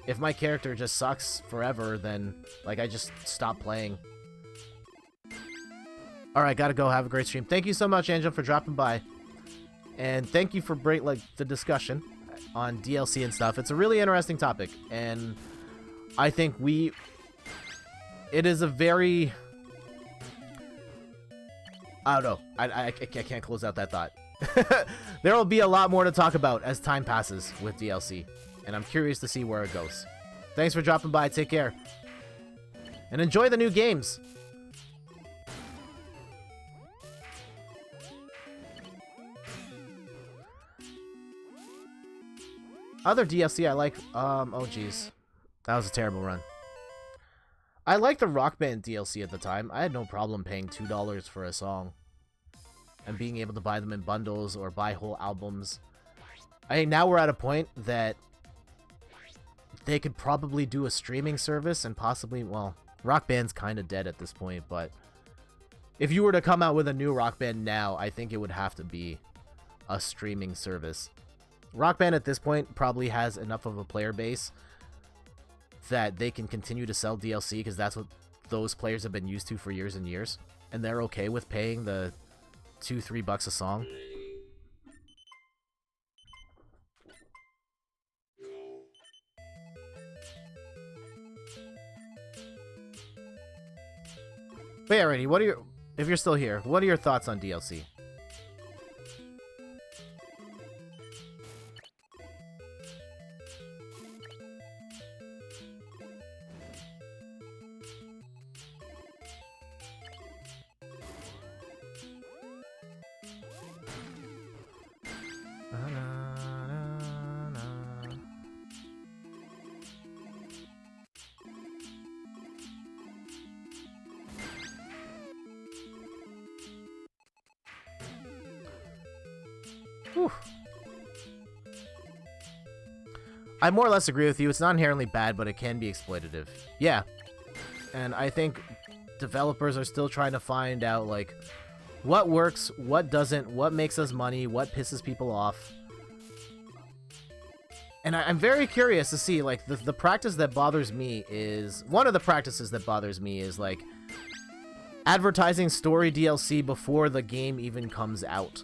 [SPEAKER 1] if my character just sucks forever, then, like, I just stop playing. Alright, gotta go. Have a great stream. Thank you so much, Angel, for dropping by. And thank you for the discussion on DLC and stuff. It's a really interesting topic, and I think it is a very... I don't know. I can't close out that thought. There will be a lot more to talk about as time passes with DLC, and I'm curious to see where it goes. Thanks for dropping by. Take care. And enjoy the new games. Other DLC I like, oh geez. That was a terrible run. I liked the Rock Band DLC at the time. I had no problem paying $2 for a song. And being able to buy them in bundles or buy whole albums. I think now we're at a point that they could probably do a streaming service and possibly, well, Rock Band's kind of dead at this point, but if you were to come out with a new Rock Band now, I think it would have to be a streaming service. Rock Band at this point probably has enough of a player base that they can continue to sell DLC because that's what those players have been used to for years and years, and they're okay with paying the $2-3 a song. But yeah, Randy, if you're still here, what are your thoughts on DLC? Whew. I more or less agree with you. It's not inherently bad, but it can be exploitative. Yeah. And I think developers are still trying to find out, like, what works, what doesn't, what makes us money, what pisses people off. And I'm very curious to see, like, the practice that bothers me is... one of the practices that bothers me is, like, advertising story DLC before the game even comes out.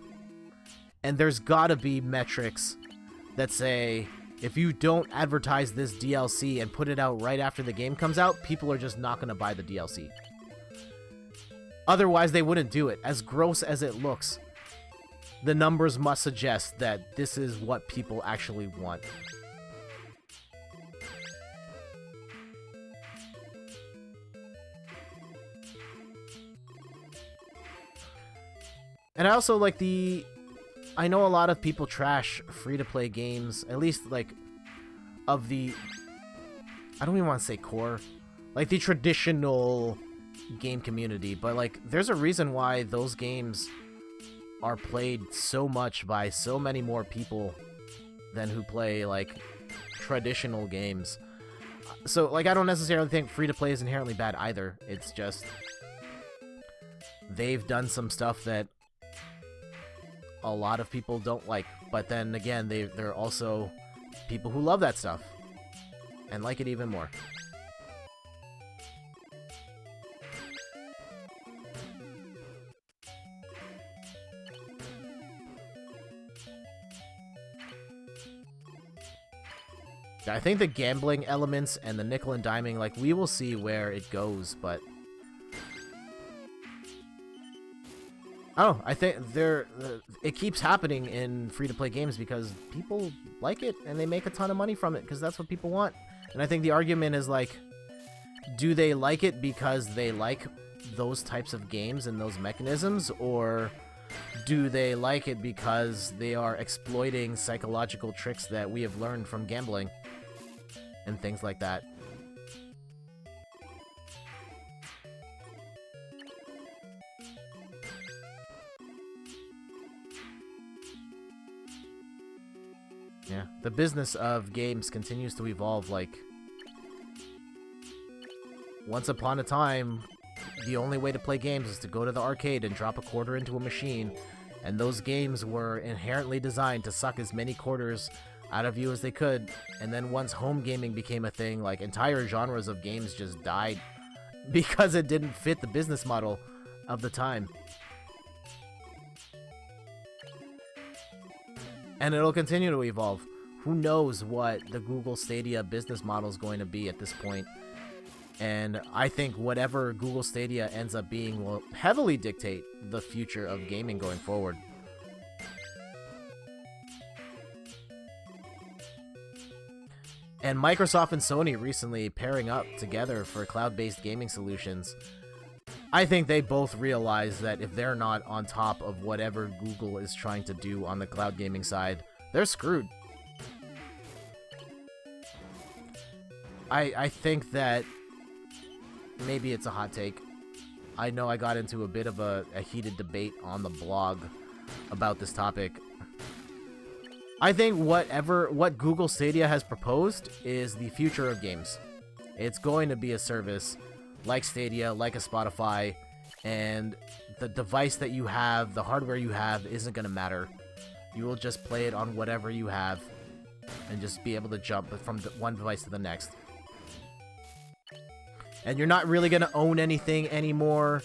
[SPEAKER 1] And there's gotta be metrics that say, if you don't advertise this DLC and put it out right after the game comes out, people are just not gonna buy the DLC. Otherwise, they wouldn't do it, as gross as it looks. the numbers must suggest that this is what people actually want. And I also like I know a lot of people trash free-to-play games, at least, like, of the... I don't even want to say core. Like, the traditional game community. But, like, there's a reason why those games are played so much by so many more people than who play, like, traditional games. So, like, I don't necessarily think free-to-play is inherently bad either. It's just... they've done some stuff that a lot of people don't like, but then again, there are also people who love that stuff and like it even more. I think the gambling elements and the nickel and diming, like, we will see where it goes, but oh, I think it keeps happening in free-to-play games because people like it and they make a ton of money from it because that's what people want. And I think the argument is, like, do they like it because they like those types of games and those mechanisms, or do they like it because they are exploiting psychological tricks that we have learned from gambling and things like that? Yeah, the business of games continues to evolve. Like, once upon a time, the only way to play games is to go to the arcade and drop a quarter into a machine, and those games were inherently designed to suck as many quarters out of you as they could. And then once home gaming became a thing, like, entire genres of games just died because it didn't fit the business model of the time. And it'll continue to evolve. Who knows what the Google Stadia business model is going to be at this point. And I think whatever Google Stadia ends up being will heavily dictate the future of gaming going forward. And Microsoft and Sony recently pairing up together for cloud-based gaming solutions. I think they both realize that if they're not on top of whatever Google is trying to do on the cloud gaming side, they're screwed. I think that maybe it's a hot take. I know I got into a bit of a heated debate on the blog about this topic. I think what Google Stadia has proposed is the future of games. It's going to be a service like Stadia, like a Spotify, and the device that you have, the hardware you have, isn't going to matter. You will just play it on whatever you have and just be able to jump from one device to the next. And you're not really going to own anything anymore,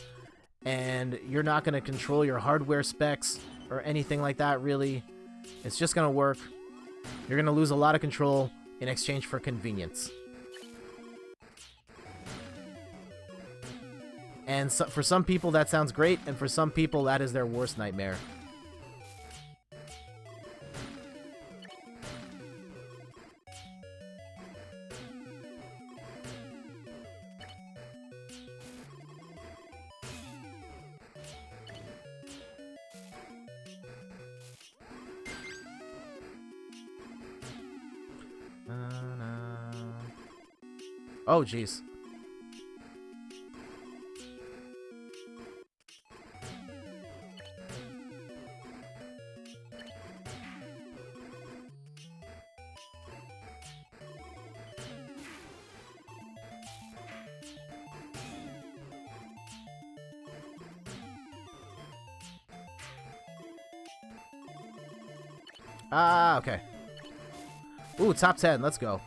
[SPEAKER 1] and you're not going to control your hardware specs or anything like that, really. It's just going to work. You're going to lose a lot of control in exchange for convenience. And so, for some people, that sounds great, and for some people, that is their worst nightmare. Oh, jeez. Ah, okay. Ooh, top 10. Let's go.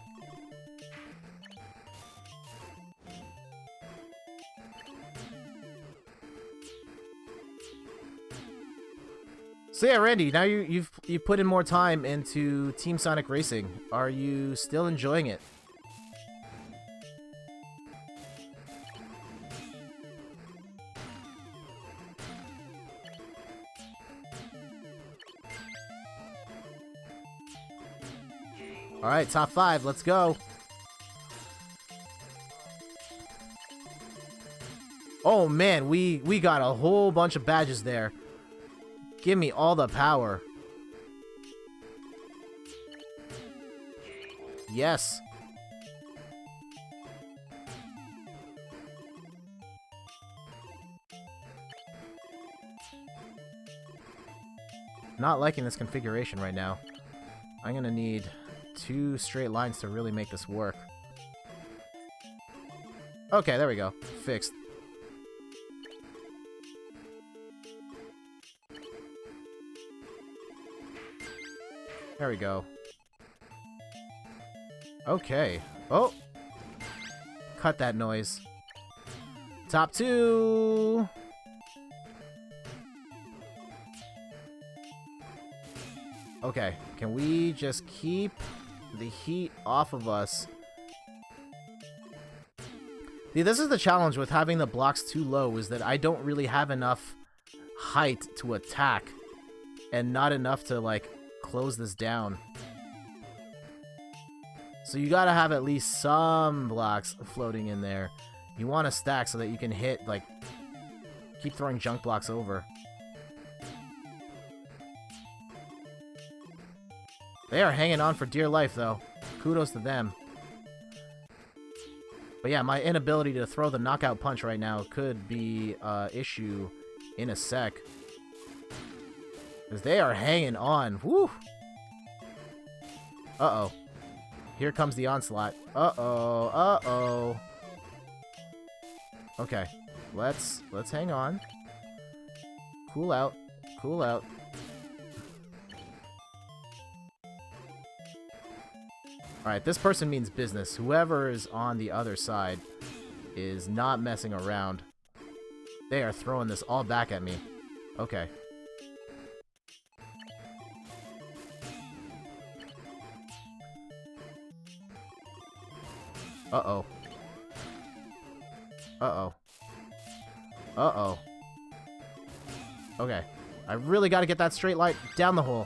[SPEAKER 1] So yeah, Randy, now you've put in more time into Team Sonic Racing. Are you still enjoying it? Alright, top 5. Let's go. Oh, man. We got a whole bunch of badges there. Give me all the power. Yes. Not liking this configuration right now. I'm gonna need 2 straight lines to really make this work. Okay, there we go. Fixed. There we go. Okay. Oh! Cut that noise. Top 2! Okay, can we just keep the heat off of us? See, this is the challenge with having the blocks too low, is that I don't really have enough height to attack, and not enough to, like, close this down. So you gotta have at least some blocks floating in there. You want to stack so that you can hit, like, keep throwing junk blocks over. They are hanging on for dear life, though. Kudos to them. But yeah, my inability to throw the knockout punch right now could be an issue in a sec. Because they are hanging on. Woo! Uh-oh. Here comes the onslaught. Uh-oh. Uh-oh. Okay. Let's hang on. Cool out. Cool out. Alright, this person means business. Whoever is on the other side is not messing around. They are throwing this all back at me. Okay. Uh-oh. Uh-oh. Uh-oh. Okay. I really gotta get that straight light down the hole.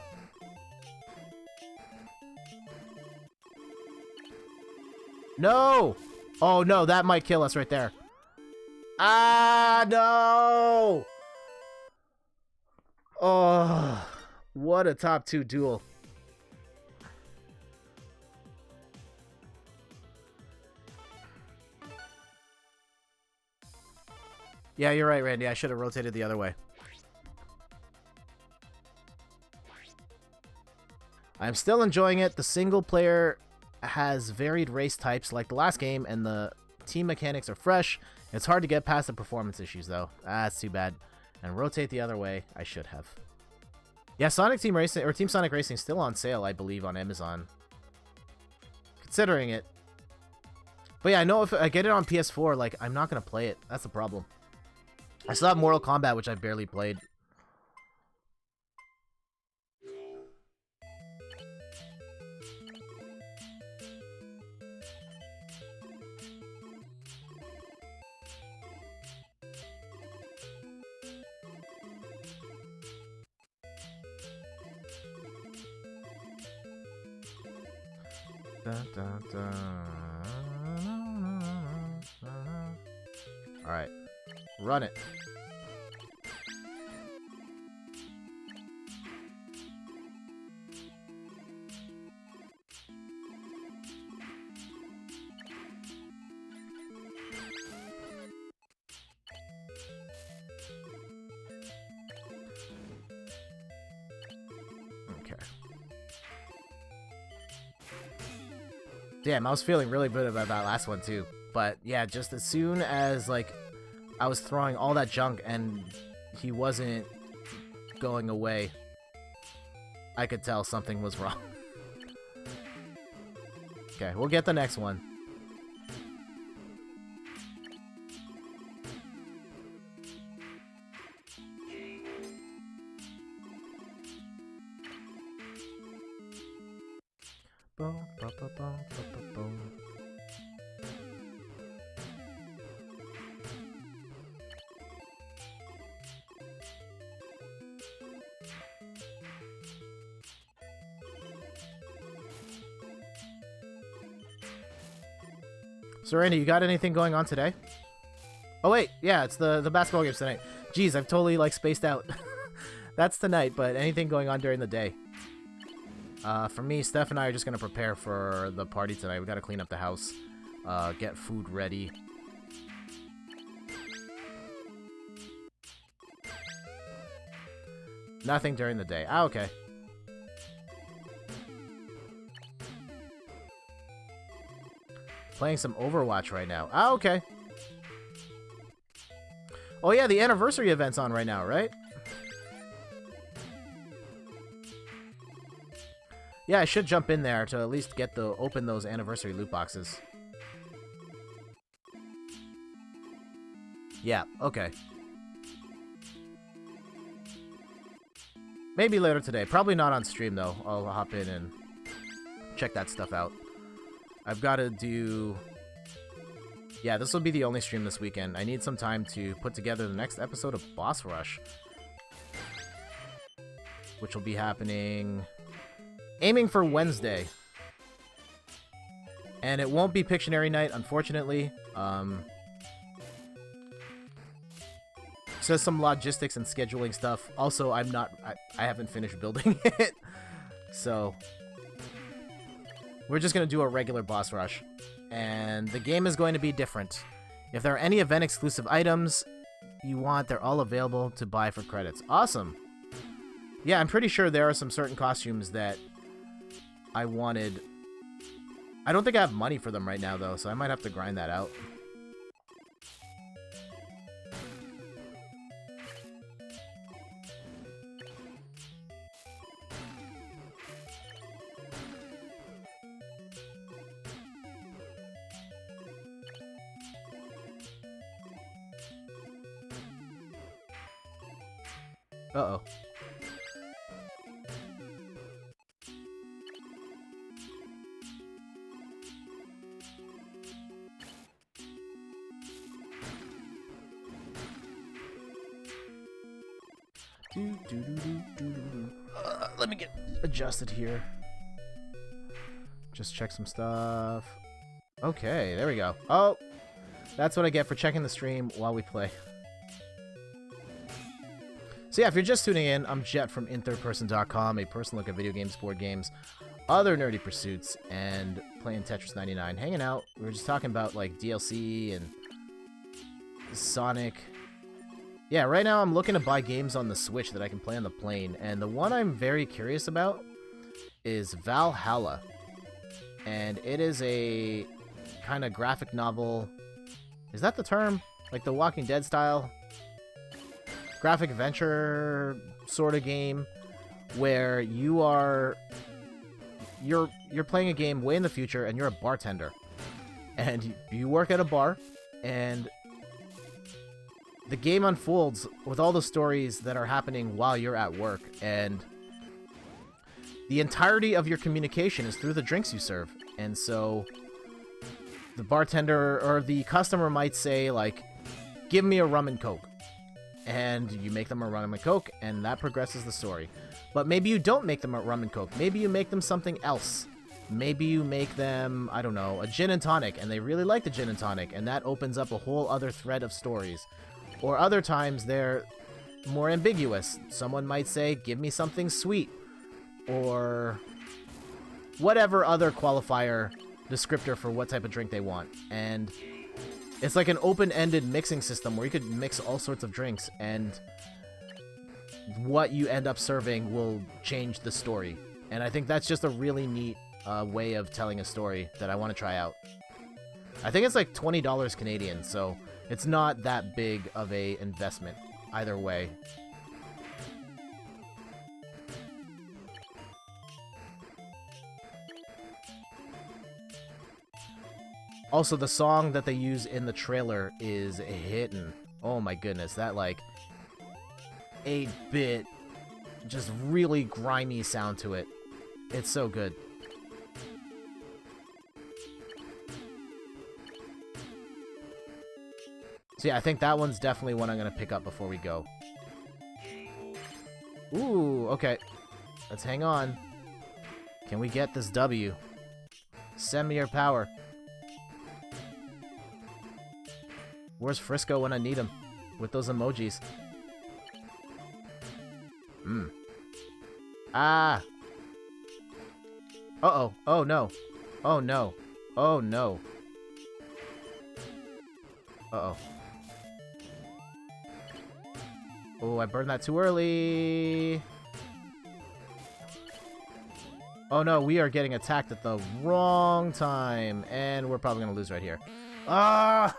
[SPEAKER 1] No! Oh, no, that might kill us right there. Ah, no! Oh, what a top 2 duel. Yeah, you're right, Randy. I should have rotated the other way. I'm still enjoying it. The single player has varied race types like the last game, and the team mechanics are fresh. It's hard to get past the performance issues, though. That's too bad. And rotate the other way. I should have. Yeah, Sonic Team Racing, or Team Sonic Racing, still on sale, I believe, on Amazon. Considering it. But yeah, I know if I get it on PS4, like, I'm not going to play it. That's the problem. I still have Mortal Kombat, which I barely played. Alright. Run it. Okay. Damn, I was feeling really good about that last one too. But yeah, just as soon as like I was throwing all that junk and he wasn't going away, I could tell something was wrong. Okay, we'll get the next one. Boom, boom, boom, boom, boom, boom. So Randy, you got anything going on today? Oh wait, yeah, it's the basketball games tonight. Jeez, I've totally like spaced out. That's tonight, but anything going on during the day? For me, Steph and I are just gonna prepare for the party tonight. We gotta clean up the house, get food ready. Nothing during the day. Ah, okay. Playing some Overwatch right now. Ah, okay. Oh yeah, the anniversary event's on right now, right? Yeah, I should jump in there to at least get the open those anniversary loot boxes. Yeah, okay. Maybe later today. Probably not on stream though. I'll hop in and check that stuff out. I've got to do... Yeah, this will be the only stream this weekend. I need some time to put together the next episode of Boss Rush, which will be happening... aiming for Wednesday. And it won't be Pictionary night, unfortunately. So some logistics and scheduling stuff. Also, I haven't finished building it. So we're just going to do a regular boss rush. And the game is going to be different. If there are any event exclusive items you want, they're all available to buy for credits. Awesome. Yeah, I'm pretty sure there are some certain costumes that I wanted. I don't think I have money for them right now though, so I might have to grind that out. Uh-oh. Let me get adjusted here. Just check some stuff. Okay, there we go. Oh, that's what I get for checking the stream while we play. So yeah, if you're just tuning in, I'm Jet from inthirdperson.com, a personal look at video games, board games, other nerdy pursuits, and playing Tetris 99, hanging out. We were just talking about like DLC and Sonic. Yeah, right now I'm looking to buy games on the Switch that I can play on the plane, and the one I'm very curious about is Valhalla. And it is a kind of graphic novel. Is that the term? Like the Walking Dead style? Graphic adventure sort of game where you're playing a game way in the future and you're a bartender. And you work at a bar, and the game unfolds with all the stories that are happening while you're at work, and the entirety of your communication is through the drinks you serve. And so the bartender or the customer might say, like, give me a rum and coke. And you make them a rum and coke, and that progresses the story. But maybe you don't make them a rum and coke. Maybe you make them something else. Maybe you make them, I don't know, a gin and tonic, and they really like the gin and tonic, and that opens up a whole other thread of stories. Or other times they're more ambiguous. Someone might say, give me something sweet. Or whatever other qualifier descriptor for what type of drink they want. And it's like an open-ended mixing system where you could mix all sorts of drinks, and what you end up serving will change the story. And I think that's just a really neat way of telling a story that I want to try out. I think it's like $20 Canadian, so it's not that big of a investment either way. Also, the song that they use in the trailer is hitting. Oh my goodness, that like 8-bit, just really grimy sound to it. It's so good. So yeah, I think that one's definitely one I'm going to pick up before we go. Ooh, okay. Let's hang on. Can we get this W? Send me your power. Where's Frisco when I need him? With those emojis. Ah! Uh-oh. Oh, no. Oh, no. Oh, no. Uh-oh. Oh, I burned that too early. Oh, no. We are getting attacked at the wrong time. And we're probably going to lose right here. Ah!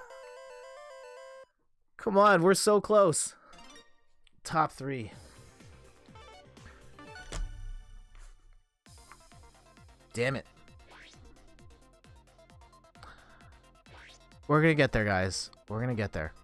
[SPEAKER 1] Come on. We're so close. Top 3. Damn it. We're gonna get there, guys. We're gonna get there.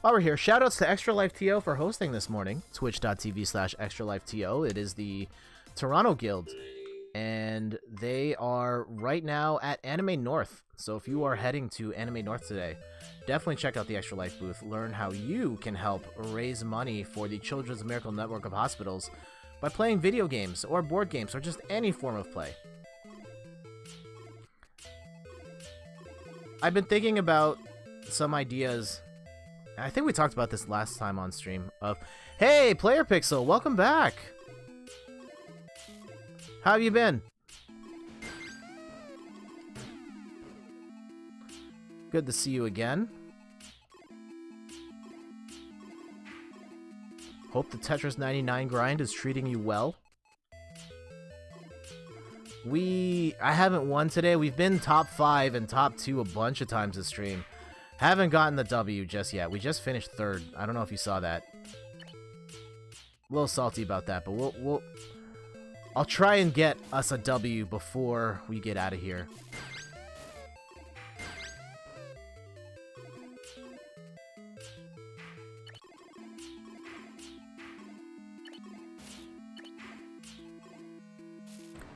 [SPEAKER 1] While we're here, shoutouts to Extra Life TO for hosting this morning. Twitch.tv/ExtraLifeTO. It is the Toronto Guild. And they are right now at Anime North. So if you are heading to Anime North today, definitely check out the Extra Life booth. Learn how you can help raise money for the Children's Miracle Network of Hospitals by playing video games or board games or just any form of play. I've been thinking about some ideas. I think we talked about this last time on stream of, hey, Player Pixel, welcome back. How have you been? Good to see you again. Hope the Tetris 99 grind is treating you well. I haven't won today. We've been top 5 and top 2 a bunch of times this stream. Haven't gotten the W just yet. We just finished 3rd. I don't know if you saw that. A little salty about that, but I'll try and get us a W before we get out of here.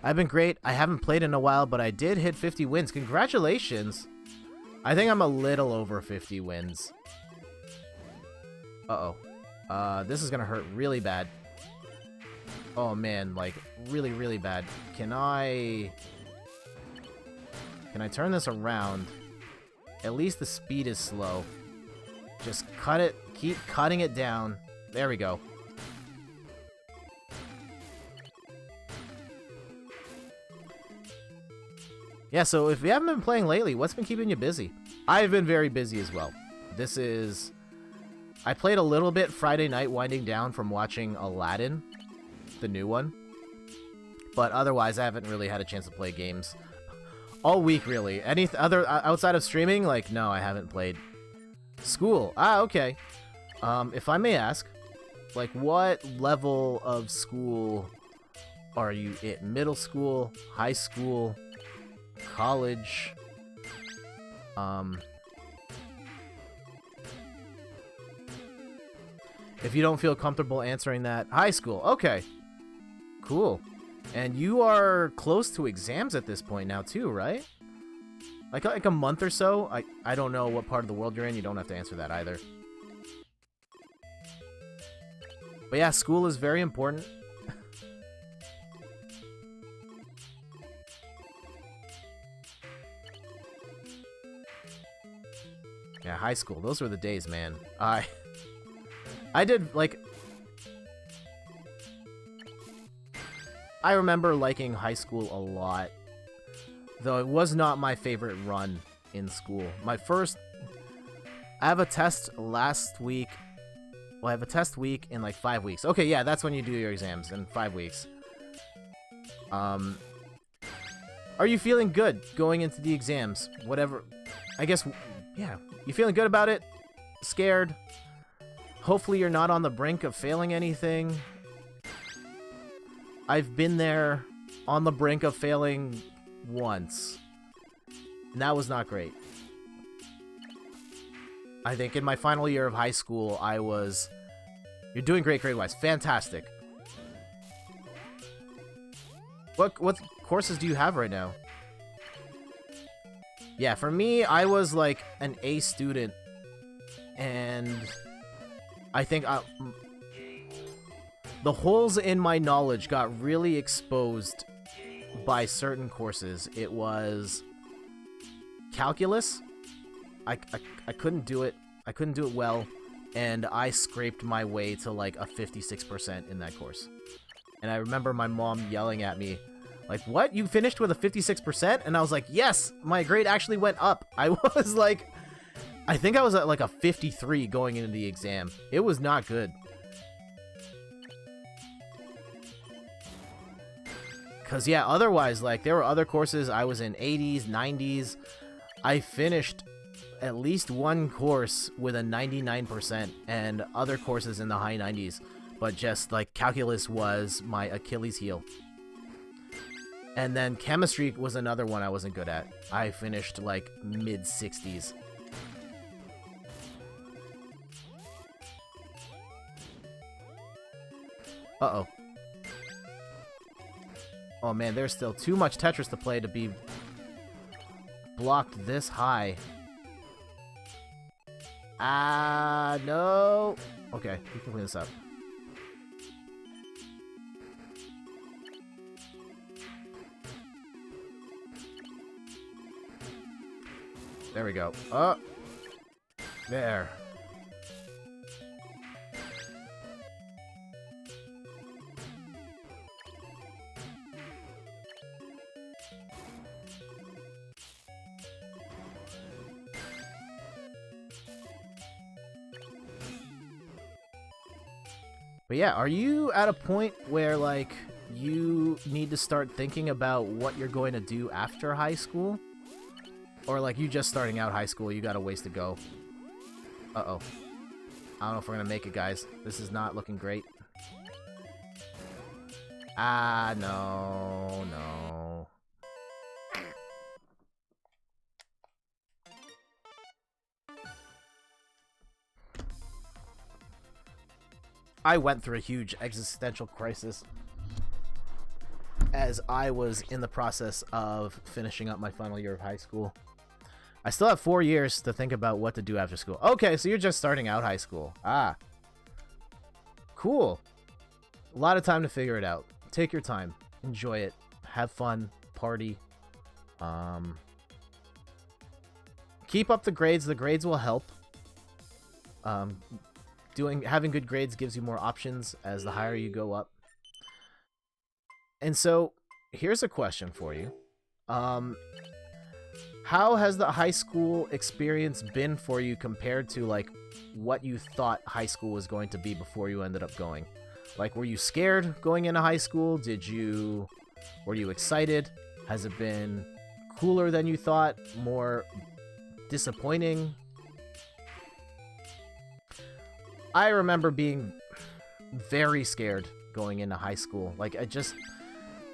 [SPEAKER 1] I've been great. I haven't played in a while, but I did hit 50 wins. Congratulations. I think I'm a little over 50 wins. Uh-oh. This is gonna hurt really bad. Oh man, like really, really bad. Can I turn this around? At least the speed is slow. Just cut it, keep cutting it down. There we go. Yeah, so if you haven't been playing lately, what's been keeping you busy? I've been very busy as well. I played a little bit Friday night winding down from watching Aladdin, the new one. But otherwise, I haven't really had a chance to play games all week, really. Any other outside of streaming? Like, no, I haven't played. School. Ah, okay. If I may ask, like, what level of school are you at? Middle school, high school, college? If you don't feel comfortable answering that, high school. Okay. Cool. And you are close to exams at this point now too, right? Like a month or so? I don't know what part of the world you're in. You don't have to answer that either. But yeah, school is very important. Yeah, high school. Those were the days, man. I did, like... I remember liking high school a lot. Though it was not my favorite run in school. I have a test last week. Well, I have a test week in like 5 weeks. Okay, yeah, that's when you do your exams, in 5 weeks. Are you feeling good going into the exams? Whatever. I guess, yeah. You feeling good about it? Scared? Hopefully you're not on the brink of failing anything. I've been there on the brink of failing once. And that was not great. I think in my final year of high school, I was... You're doing great grade-wise. Fantastic. What courses do you have right now? Yeah, for me, I was like an A student, and I think the holes in my knowledge got really exposed by certain courses. It was calculus. I couldn't do it. I couldn't do it well, and I scraped my way to like a 56% in that course. And I remember my mom yelling at me, like, "What? You finished with a 56%?" And I was like, "Yes, my grade actually went up." I was like, I think I was at like a 53 going into the exam. It was not good. Because, yeah, otherwise, like, there were other courses I was in 80s, 90s. I finished at least one course with a 99% and other courses in the high 90s. But just, like, calculus was my Achilles heel. And then chemistry was another one I wasn't good at. I finished, like, mid-60s. Uh-oh. Oh, man, there's still too much Tetris to play to be blocked this high. Ah, no. Okay, we can clean this up. There we go. Oh. There. But yeah, are you at a point where, like, you need to start thinking about what you're going to do after high school? Or, like, you just starting out high school, you got a ways to go? Uh-oh. I don't know if we're gonna make it, guys. This is not looking great. Ah, no, no. I went through a huge existential crisis as I was in the process of finishing up my final year of high school. I still have 4 years to think about what to do after school. Okay, so you're just starting out high school. Ah. Cool. A lot of time to figure it out. Take your time. Enjoy it. Have fun. Party. Keep up the grades. The grades will help. Having good grades gives you more options as the higher you go up. And so, here's a question for you. How has the high school experience been for you compared to, like, what you thought high school was going to be before you ended up going? Like, were you scared going into high school? Were you excited? Has it been cooler than you thought? More disappointing? I remember being very scared going into high school. Like,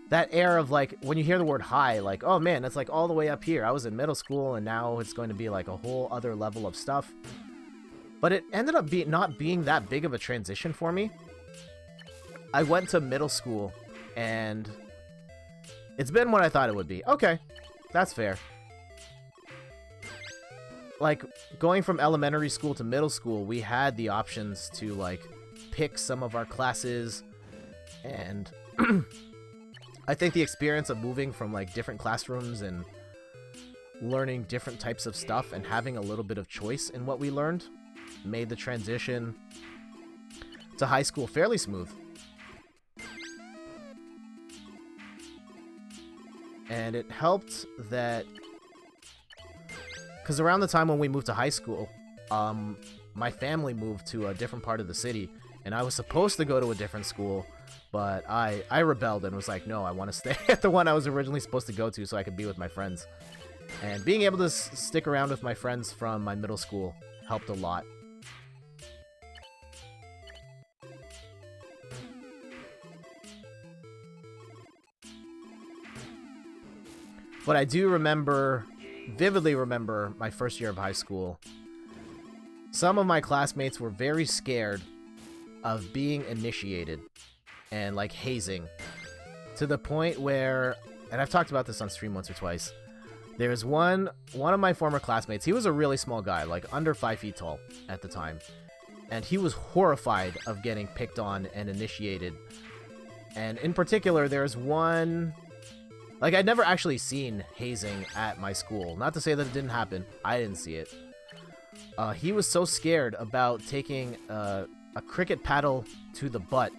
[SPEAKER 1] that air of, like, when you hear the word high, like, oh man, it's like all the way up here. I was in middle school and now it's going to be like a whole other level of stuff. But it ended up not being that big of a transition for me. I went to middle school and it's been what I thought it would be. Okay, that's fair. Like, going from elementary school to middle school, we had the options to, like, pick some of our classes, and I think the experience of moving from, like, different classrooms and learning different types of stuff and having a little bit of choice in what we learned made the transition to high school fairly smooth. And it helped that... Because around the time when we moved to high school, my family moved to a different part of the city, and I was supposed to go to a different school, but I rebelled and was like, no, I want to stay at the one I was originally supposed to go to so I could be with my friends. And being able to stick around with my friends from my middle school helped a lot. But I do vividly remember my first year of high school. Some of my classmates were very scared of being initiated and, like, hazing, to the point where, and I've talked about this on stream once or twice, There's one of my former classmates. He was a really small guy, like under 5 feet tall at the time. And he was horrified of getting picked on and initiated. And in particular, there's one... Like, I'd never actually seen hazing at my school. Not to say that it didn't happen. I didn't see it. He was so scared about taking a cricket paddle to the butt.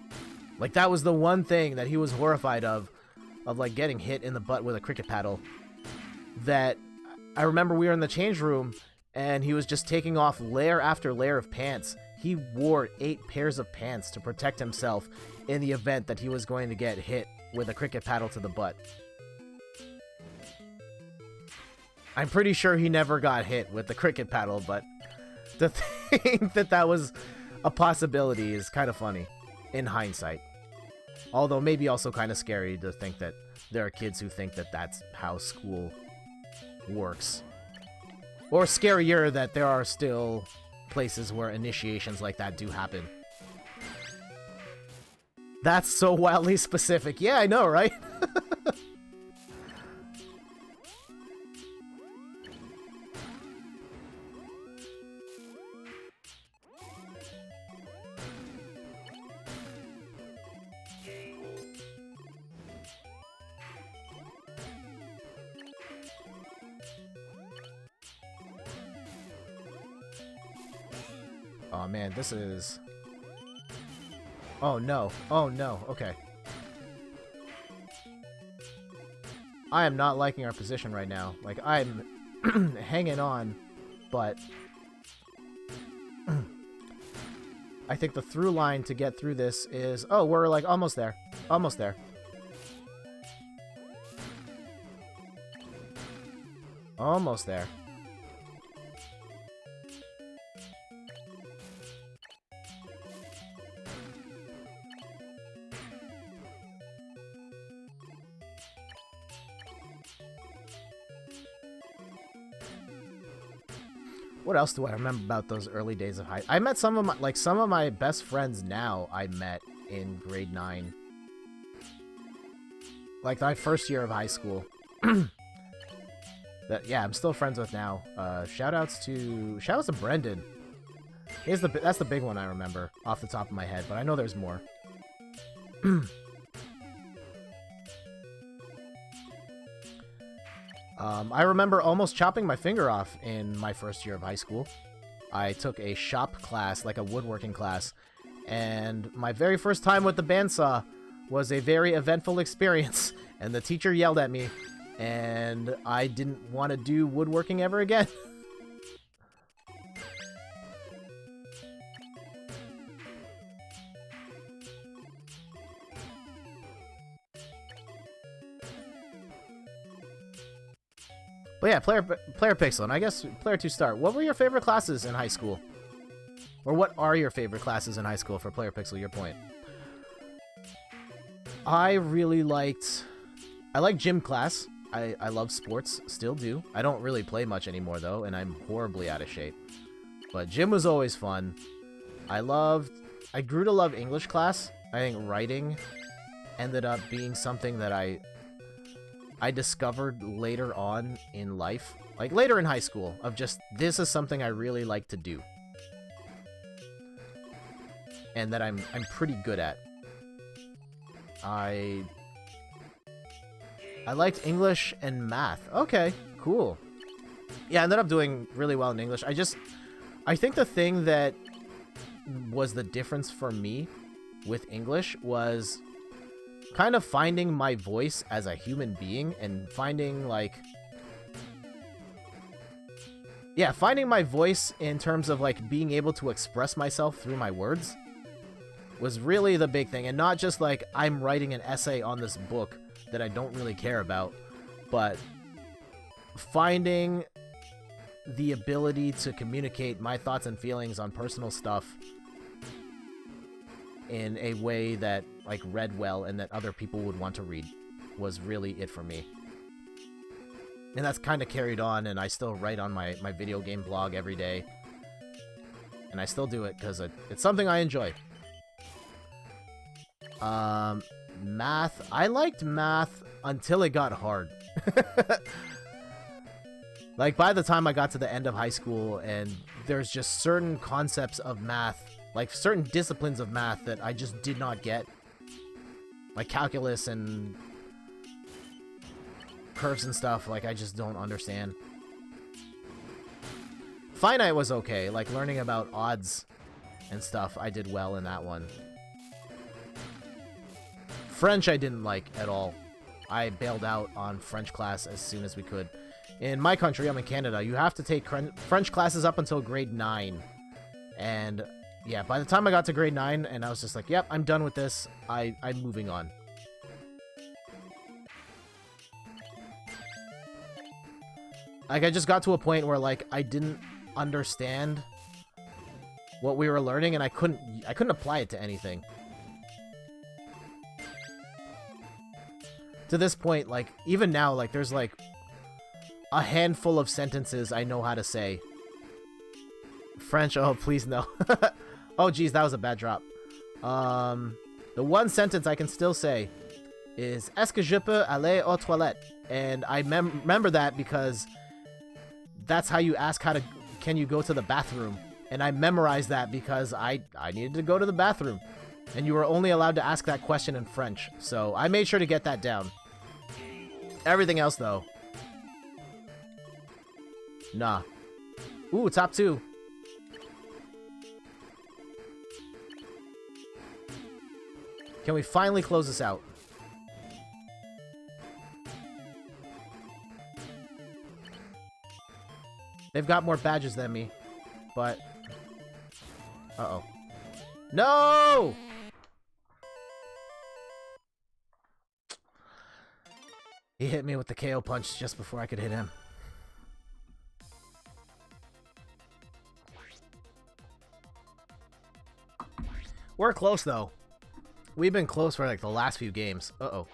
[SPEAKER 1] Like, that was the one thing that he was horrified of, like, getting hit in the butt with a cricket paddle. That I remember we were in the change room, and he was just taking off layer after layer of pants. He wore 8 pairs of pants to protect himself in the event that he was going to get hit with a cricket paddle to the butt. I'm pretty sure he never got hit with the cricket paddle, but to think that that was a possibility is kind of funny in hindsight. Although maybe also kind of scary to think that there are kids who think that that's how school works. Or scarier that there are still places where initiations like that do happen. That's so wildly specific. Yeah, I know, right? Oh man, this is... Oh no. Oh no. Okay. I am not liking our position right now. Like, I'm hanging on, but... I think the through line to get through this is... Oh, we're like almost there. Almost there. Almost there. What else do I remember about those early days of high? I met some of my best friends now I met in grade 9. Like my first year of high school. Yeah, I'm still friends with now. Shoutouts to Brendan. That's the big one I remember off the top of my head, but I know there's more. I remember almost chopping my finger off in my first year of high school. I took a shop class, like a woodworking class, and my very first time with the bandsaw was a very eventful experience, and the teacher yelled at me, and I didn't want to do woodworking ever again. But yeah, player Pixel, and I guess player 2 start. What were your favorite classes in high school? Or what are your favorite classes in high school for player Pixel, your point? I liked gym class. I love sports, still do. I don't really play much anymore though, and I'm horribly out of shape. But gym was always fun. I grew to love English class. I think writing ended up being something that I discovered later on in life, like later in high school, of just, this is something I really like to do. And that I'm pretty good at. I liked English and math. Okay, cool. Yeah, I ended up doing really well in English. I think the thing that was the difference for me with English was kind of finding my voice as a human being and finding my voice in terms of like being able to express myself through my words was really the big thing. And not just like I'm writing an essay on this book that I don't really care about, but finding the ability to communicate my thoughts and feelings on personal stuff in a way that like read well and that other people would want to read was really it for me. And that's kind of carried on, and I still write on my video game blog every day. And I still do it because it's something I enjoy. Math. I liked math until it got hard. Like, by the time I got to the end of high school, and there's just certain concepts of math, like certain disciplines of math that I just did not get. Like calculus and curves and stuff, like I just don't understand. Finite was okay, like learning about odds and stuff, I did well in that one. French I didn't like at all. I bailed out on French class as soon as we could. In my country, I'm in Canada, you have to take French classes up until grade 9. And yeah, by the time I got to grade 9, and I was just like, yep, I'm done with this. I'm moving on. Like, I just got to a point where, like, I didn't understand what we were learning, and I couldn't apply it to anything. To this point, like, even now, like, there's, like, a handful of sentences I know how to say. French, oh, please no. Oh, geez, that was a bad drop. The one sentence I can still say is, Est-ce que je peux aller aux toilettes? And I remember that because that's how you ask can you go to the bathroom? And I memorized that because I needed to go to the bathroom. And you were only allowed to ask that question in French. So I made sure to get that down. Everything else, though. Nah. Ooh, top 2. Can we finally close this out? They've got more badges than me, but... Uh-oh. No! He hit me with the KO punch just before I could hit him. We're close, though. We've been close for, like, the last few games. Uh-oh.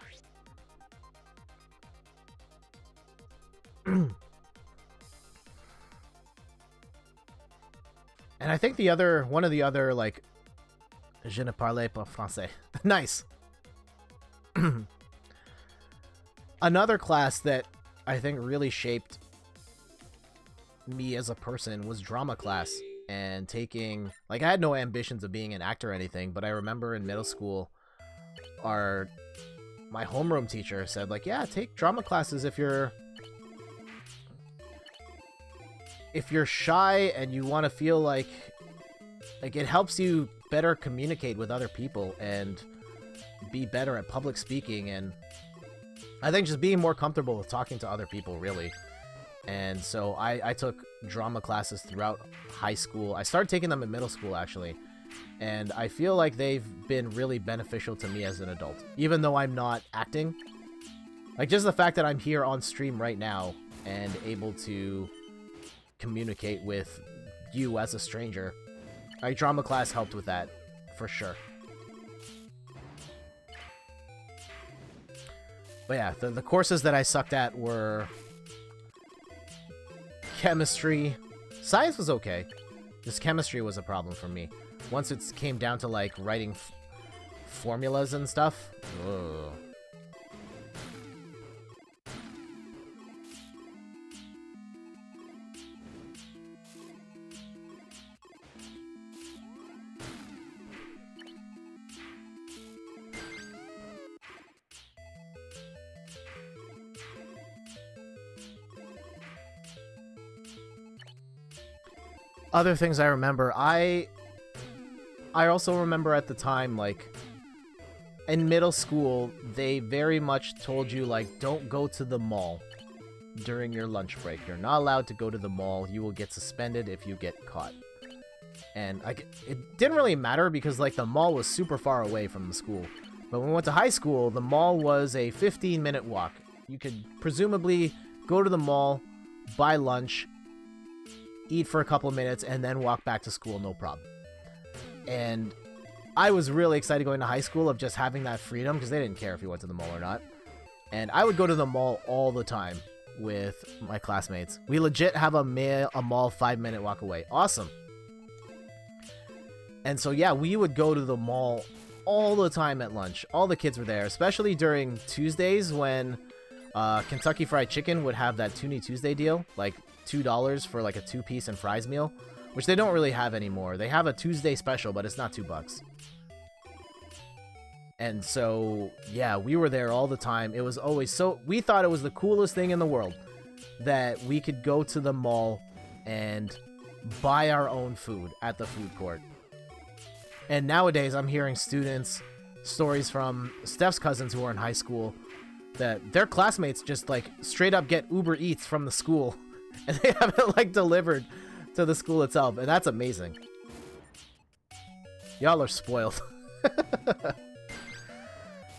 [SPEAKER 1] And I think one of the other, like, je ne parle pas français. Nice. Another class that I think really shaped me as a person was drama class. And taking, like, I had no ambitions of being an actor or anything, but I remember in middle school, my homeroom teacher said, like, yeah, take drama classes if you're shy and you want to feel like it helps you better communicate with other people and be better at public speaking, and I think just being more comfortable with talking to other people, really. And so I took drama classes throughout high school. I started taking them in middle school, actually. And I feel like they've been really beneficial to me as an adult. Even though I'm not acting. Like, just the fact that I'm here on stream right now and able to communicate with you as a stranger. Like, drama class helped with that, for sure. But yeah, the courses that I sucked at were... chemistry. Science was okay. Just chemistry was a problem for me. Once it came down to, like, writing formulas and stuff. Ugh. Other things I remember, I also remember at the time, like, in middle school, they very much told you, like, don't go to the mall during your lunch break. You're not allowed to go to the mall. You will get suspended if you get caught. And, like, it didn't really matter because, like, the mall was super far away from the school. But when we went to high school, the mall was a 15-minute walk. You could presumably go to the mall, buy lunch, eat for a couple of minutes, and then walk back to school, no problem. And I was really excited going to high school of just having that freedom, because they didn't care if you went to the mall or not. And I would go to the mall all the time with my classmates. We legit have a mall 5-minute walk away. Awesome. And so, yeah, we would go to the mall all the time at lunch. All the kids were there, especially during Tuesdays when Kentucky Fried Chicken would have that Toonie Tuesday deal. Like, $2 for like a 2-piece and fries meal, which they don't really have anymore. They have a Tuesday special, but it's not $2. And so, yeah, we were there all the time. It was always so... We thought it was the coolest thing in the world that we could go to the mall and buy our own food at the food court. And nowadays, I'm hearing stories from Steph's cousins who are in high school that their classmates just, like, straight up get Uber Eats from the school. And they have it, like, delivered to the school itself. And that's amazing. Y'all are spoiled.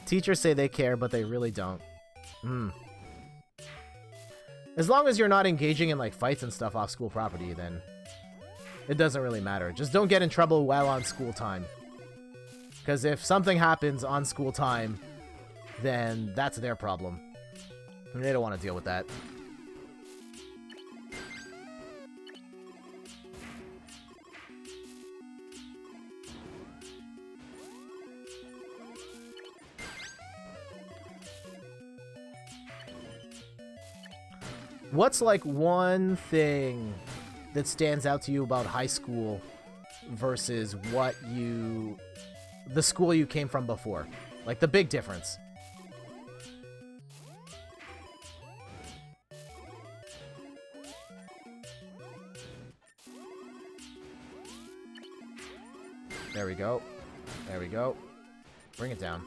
[SPEAKER 1] Teachers say they care, but they really don't. As long as you're not engaging in, like, fights and stuff off school property, then it doesn't really matter. Just don't get in trouble while on school time. Because if something happens on school time, then that's their problem. And they don't want to deal with that. What's, like, one thing that stands out to you about high school versus the school you came from before? Like, the big difference. There we go. There we go. Bring it down.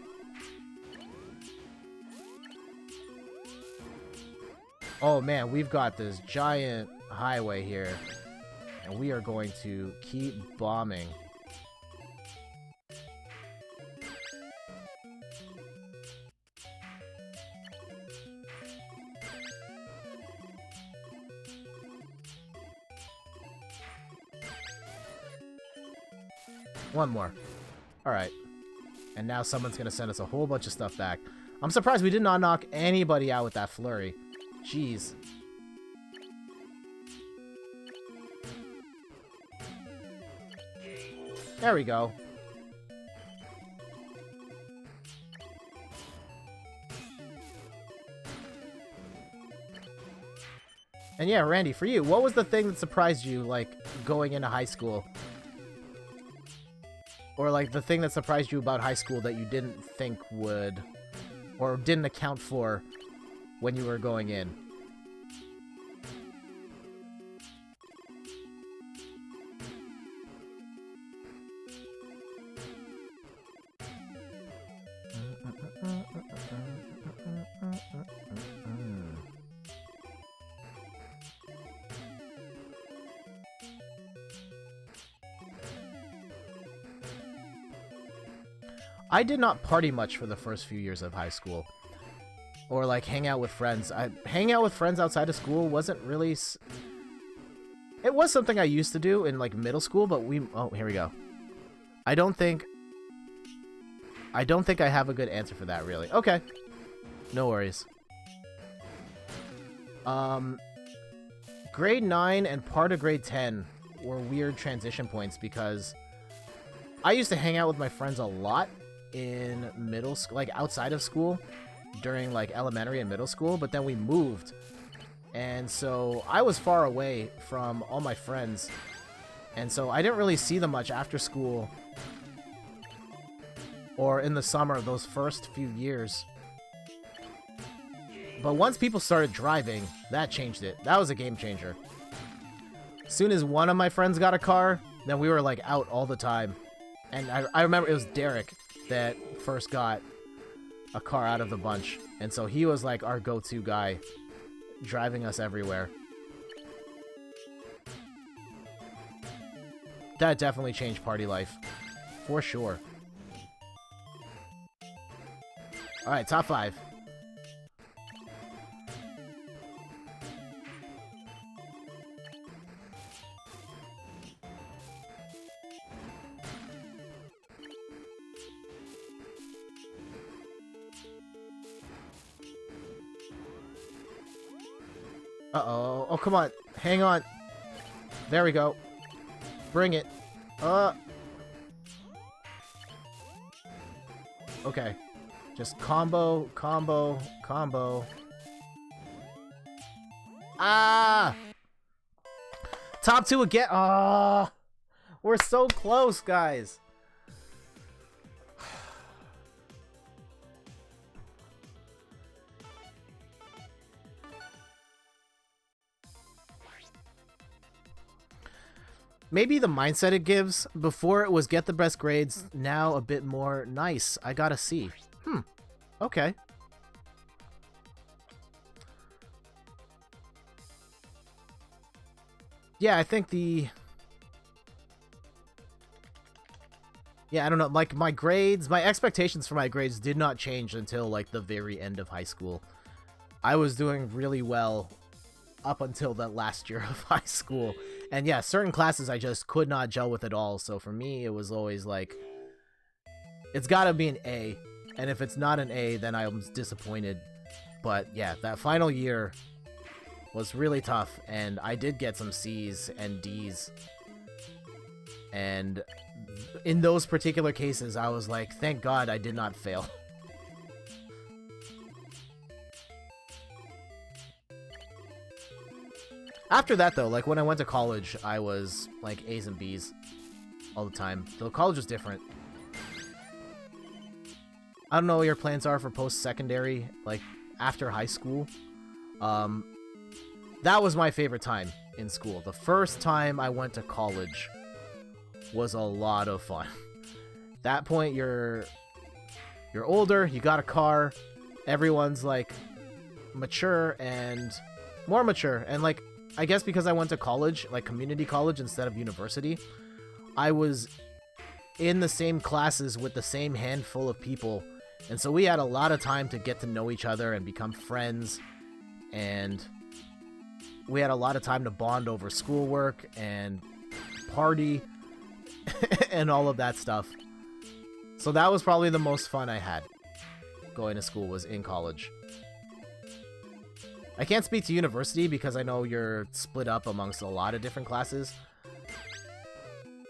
[SPEAKER 1] Oh man, we've got this giant highway here, and we are going to keep bombing. One more. Alright. And now someone's gonna send us a whole bunch of stuff back. I'm surprised we did not knock anybody out with that flurry. Jeez. There we go. And yeah, Randy, for you, what was the thing that surprised you, like, going into high school? Or, like, the thing that surprised you about high school that you didn't think would, or didn't account for when you were going in? I did not party much for the first few years of high school. Or, like, hang out with friends. Hang out with friends outside of school wasn't really... It was something I used to do in, like, middle school, but we... Oh, here we go. I don't think I have a good answer for that, really. Okay. No worries. Grade 9 and part of grade 10 were weird transition points because I used to hang out with my friends a lot in middle school, like, outside of school, during, like, elementary and middle school, but then we moved, and so I was far away from all my friends, and so I didn't really see them much after school or in the summer of those first few years. But once people started driving, that changed it. That was a game changer. As soon as one of my friends got a car, then we were, like, out all the time. And I remember it was Derek that first got a car out of the bunch, and so he was, like, our go-to guy, driving us everywhere. That definitely changed party life, for sure. Alright, top 5. Uh-oh. Oh, come on. Hang on. There we go. Bring it. Okay. Just combo, combo, combo. Ah! Top 2 again. Ah, we're so close, guys. Maybe the mindset it gives. Before it was get the best grades, now a bit more nice. I got a C. Okay. Yeah, I think yeah, I don't know, like my grades, my expectations for my grades did not change until like the very end of high school. I was doing really well up until the last year of high school. And yeah, certain classes I just could not gel with at all. So for me, it was always like, it's gotta be an A. And if it's not an A, then I'm disappointed. But yeah, that final year was really tough. And I did get some C's and D's. And in those particular cases, I was like, thank God I did not fail. After that, though, like, when I went to college, I was, like, A's and B's all the time. So college was different. I don't know what your plans are for post-secondary, like, after high school. That was my favorite time in school. The first time I went to college was a lot of fun. At that point, you're older, you got a car, everyone's, like, mature and more mature, and, like, I guess because I went to college, like community college instead of university, I was in the same classes with the same handful of people. And so we had a lot of time to get to know each other and become friends. And we had a lot of time to bond over schoolwork and party and all of that stuff. So that was probably the most fun I had going to school, was in college. I can't speak to university because I know you're split up amongst a lot of different classes.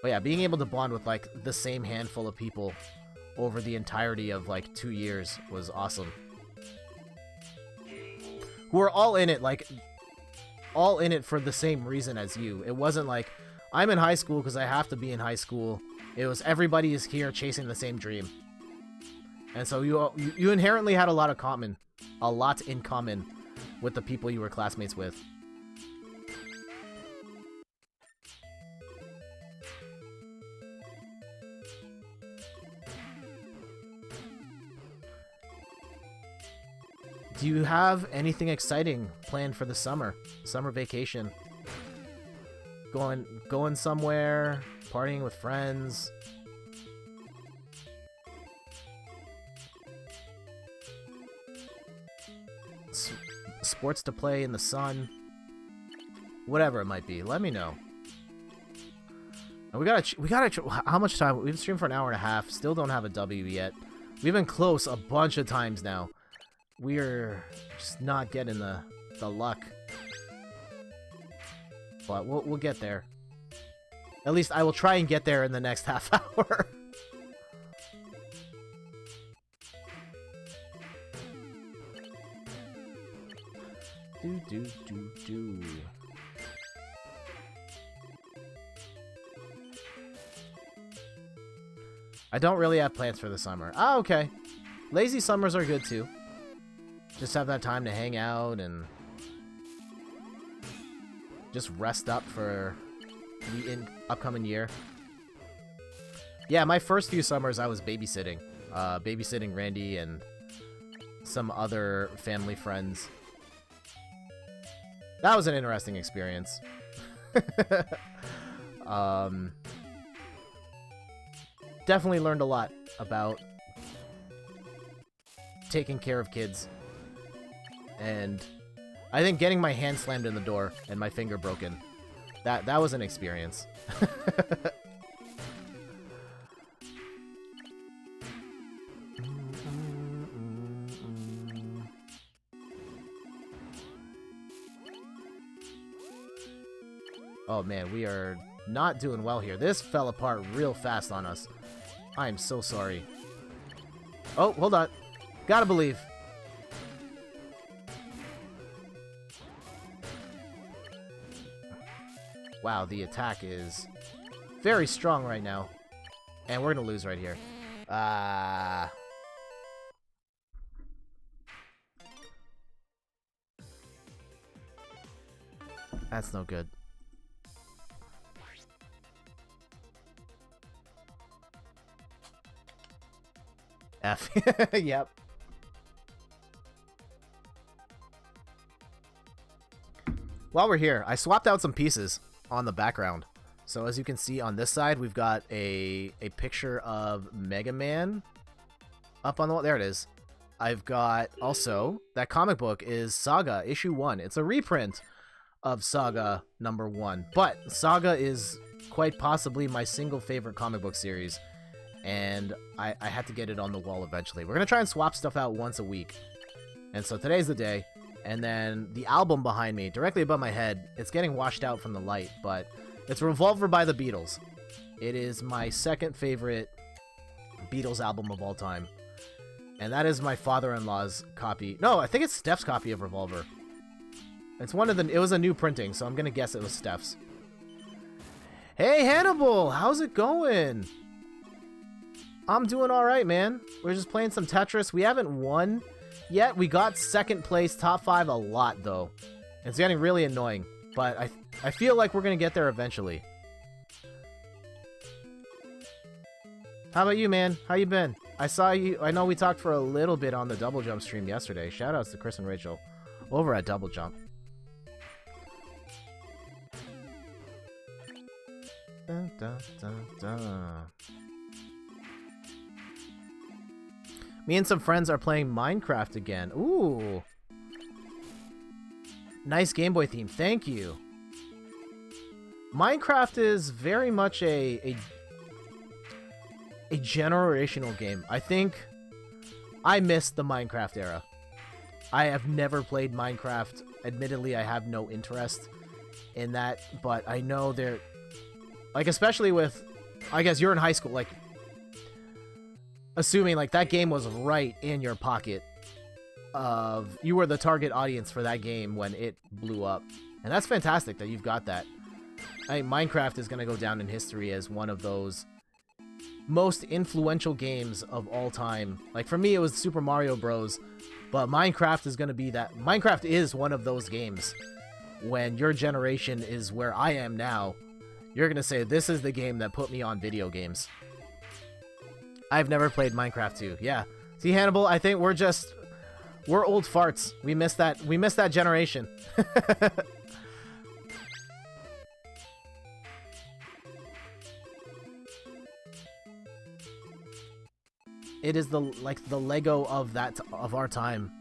[SPEAKER 1] But yeah, being able to bond with, like, the same handful of people over the entirety of, like, 2 years was awesome. Who are all in it, like, all in it for the same reason as you. It wasn't like, I'm in high school because I have to be in high school. It was everybody is here chasing the same dream. And so you inherently had a lot in common with the people you were classmates with. Do you have anything exciting planned for the summer vacation? Going somewhere, partying with friends? Sports to play in the sun, whatever it might be, let me know. And we gotta how much time? We've streamed for an hour and a half, still don't have a W yet. We've been close a bunch of times now. We're just not getting the luck, but we'll get there. At least I will try and get there in the next half hour. Do. I don't really have plans for the summer. Ah, okay. Lazy summers are good too. Just have that time to hang out and just rest up for the upcoming year. Yeah, my first few summers I was babysitting. Babysitting Randy and some other family friends. That was an interesting experience. Definitely learned a lot about taking care of kids. And I think getting my hand slammed in the door and my finger broken, that was an experience. Oh man, we are not doing well here. This fell apart real fast on us. I am so sorry. Oh, hold on. Gotta believe. Wow, the attack is very strong right now. And we're gonna lose right here. That's no good. F. Yep. While we're here, I swapped out some pieces on the background. So as you can see on this side, we've got a picture of Mega Man up on the wall. There it is. I've got also, that comic book is Saga issue 1. It's a reprint of Saga number 1. But Saga is quite possibly my single favorite comic book series. And I had to get it on the wall eventually. We're going to try and swap stuff out once a week. And so today's the day. And then the album behind me, directly above my head, it's getting washed out from the light, but it's Revolver by the Beatles. It is my second favorite Beatles album of all time. And that is my father-in-law's copy. No, I think it's Steph's copy of Revolver. It's one of the... It was a new printing, so I'm going to guess it was Steph's. Hey, Hannibal! How's it going? I'm doing alright, man. We're just playing some Tetris. We haven't won yet. We got second place, top 5 a lot, though. It's getting really annoying. But I feel like we're going to get there eventually. How about you, man? How you been? I saw you. I know we talked for a little bit on the Double Jump stream yesterday. Shoutouts to Chris and Rachel over at Double Jump. Dun, dun, dun, dun. Me and some friends are playing Minecraft again. Ooh. Nice Game Boy theme. Thank you. Minecraft is very much a generational game. I think I missed the Minecraft era. I have never played Minecraft. Admittedly, I have no interest in that, but I know they're... Like, especially with... I guess you're in high school, like... Assuming, like, that game was right in your pocket of... You were the target audience for that game when it blew up. And that's fantastic that you've got that. I think Minecraft is going to go down in history as one of those most influential games of all time. Like, for me, it was Super Mario Bros. But Minecraft is going to be that... Minecraft is one of those games. When your generation is where I am now, you're going to say, this is the game that put me on video games. I've never played Minecraft 2. Yeah. See, Hannibal, I think we're old farts. We missed that generation. It is the Lego of our time.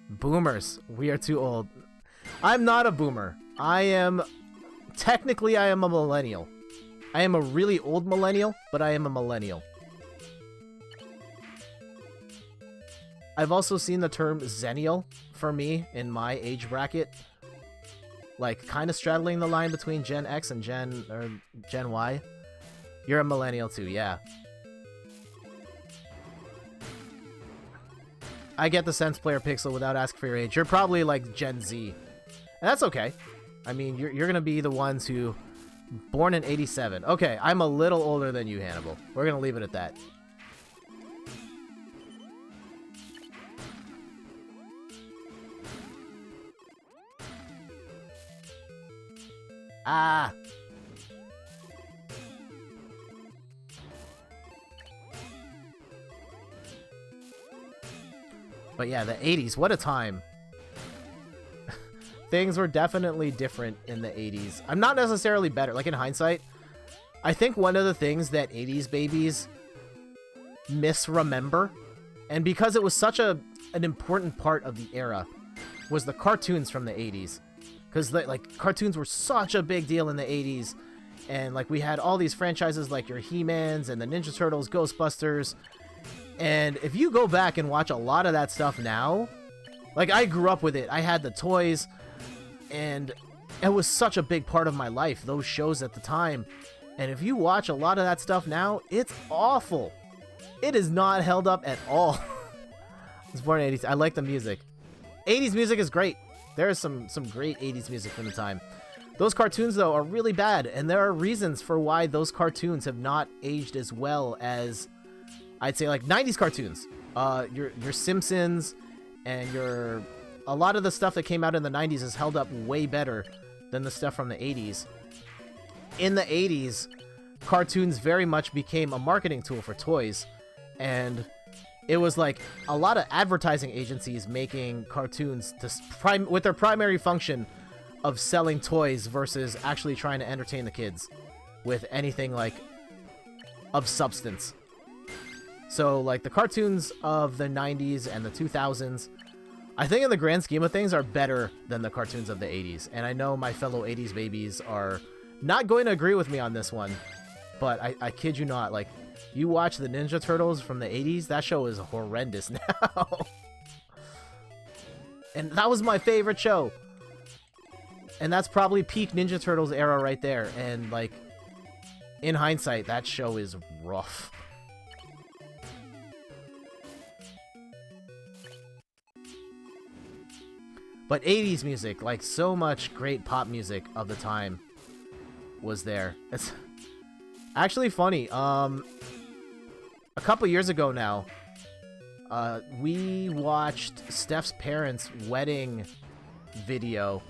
[SPEAKER 1] Boomers. We are too old. I'm not a boomer. Technically I am a millennial. I am a really old millennial, but I am a millennial. I've also seen the term Zennial for me in my age bracket. Like, kind of straddling the line between Gen X and Gen Y. You're a millennial too, yeah. I get the Sense Player Pixel without asking for your age. You're probably like Gen Z. And that's okay. I mean, you're going to be the ones who... Born in 87. Okay, I'm a little older than you, Hannibal. We're going to leave it at that. Ah! But yeah, the 80s, what a time. Things were definitely different in the 80s. I'm not necessarily better. Like, in hindsight, I think one of the things that 80s babies misremember, and because it was such an important part of the era, was the cartoons from the 80s. Because, like, cartoons were such a big deal in the 80s. And, like, we had all these franchises like your He-Mans and the Ninja Turtles, Ghostbusters. And if you go back and watch a lot of that stuff now, like, I grew up with it. I had the toys, and it was such a big part of my life, those shows at the time. And if you watch a lot of that stuff now, it's awful. It is not held up at all. I was born in the 80s. I like the music. 80s music is great. There is some great 80s music from the time. Those cartoons, though, are really bad, and there are reasons for why those cartoons have not aged as well as, I'd say, like, 90s cartoons. Your Simpsons and a lot of the stuff that came out in the 90s is held up way better than the stuff from the 80s. In the 80s, cartoons very much became a marketing tool for toys, and it was like a lot of advertising agencies making cartoons with their primary function of selling toys versus actually trying to entertain the kids with anything like of substance. So like the cartoons of the 90s and the 2000s, I think in the grand scheme of things are better than the cartoons of the 80s. And I know my fellow 80s babies are not going to agree with me on this one, but I kid you not, like, you watch the Ninja Turtles from the 80s, that show is horrendous now. And that was my favorite show. And that's probably peak Ninja Turtles era right there. And, like, in hindsight, that show is rough. But 80s music, like, so much great pop music of the time was there. It's actually funny. A couple years ago now, we watched Steph's parents' wedding video,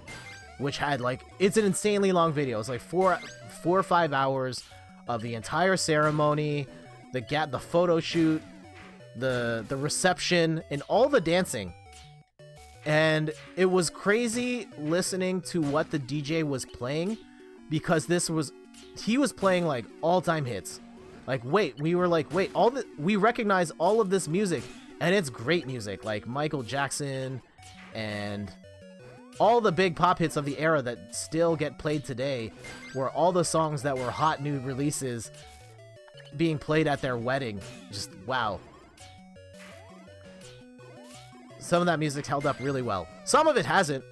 [SPEAKER 1] which had, like, it's an insanely long video. It's like 4 or 5 hours of the entire ceremony, the photo shoot, the reception, and all the dancing. And it was crazy listening to what the DJ was playing, because he was playing like all-time hits. Like, we recognize all of this music, and it's great music, like Michael Jackson and all the big pop hits of the era that still get played today were all the songs that were hot new releases being played at their wedding. Just wow. Some of that music held up really well. Some of it hasn't.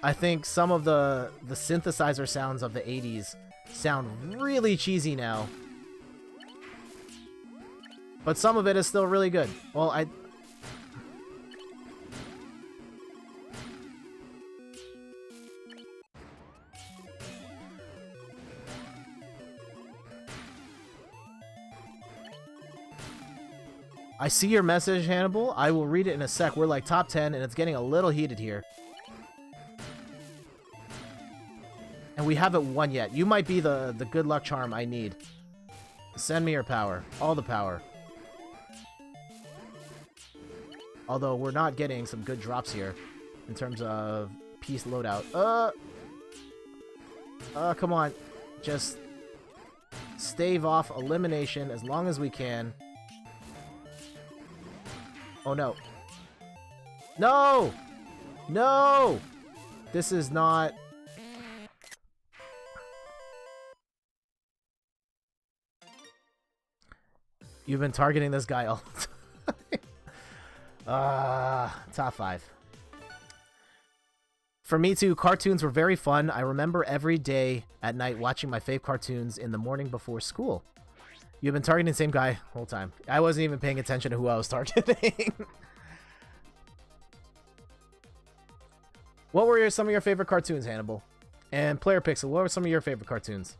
[SPEAKER 1] I think some of the synthesizer sounds of the 80s sound really cheesy now. But some of it is still really good. Well, I see your message, Hannibal. I will read it in a sec. We're like top 10, and it's getting a little heated here. And we haven't won yet. You might be the good luck charm I need. Send me your power. All the power. Although we're not getting some good drops here in terms of piece loadout. Come on. Just stave off elimination as long as we can. Oh, no. No! No! This is not... You've been targeting this guy all the time. Top 5. For me, too, cartoons were very fun. I remember every day at night watching my fave cartoons in the morning before school. You've been targeting the same guy the whole time. I wasn't even paying attention to who I was targeting. What were some of your favorite cartoons, Hannibal? And Player Pixel, what were some of your favorite cartoons?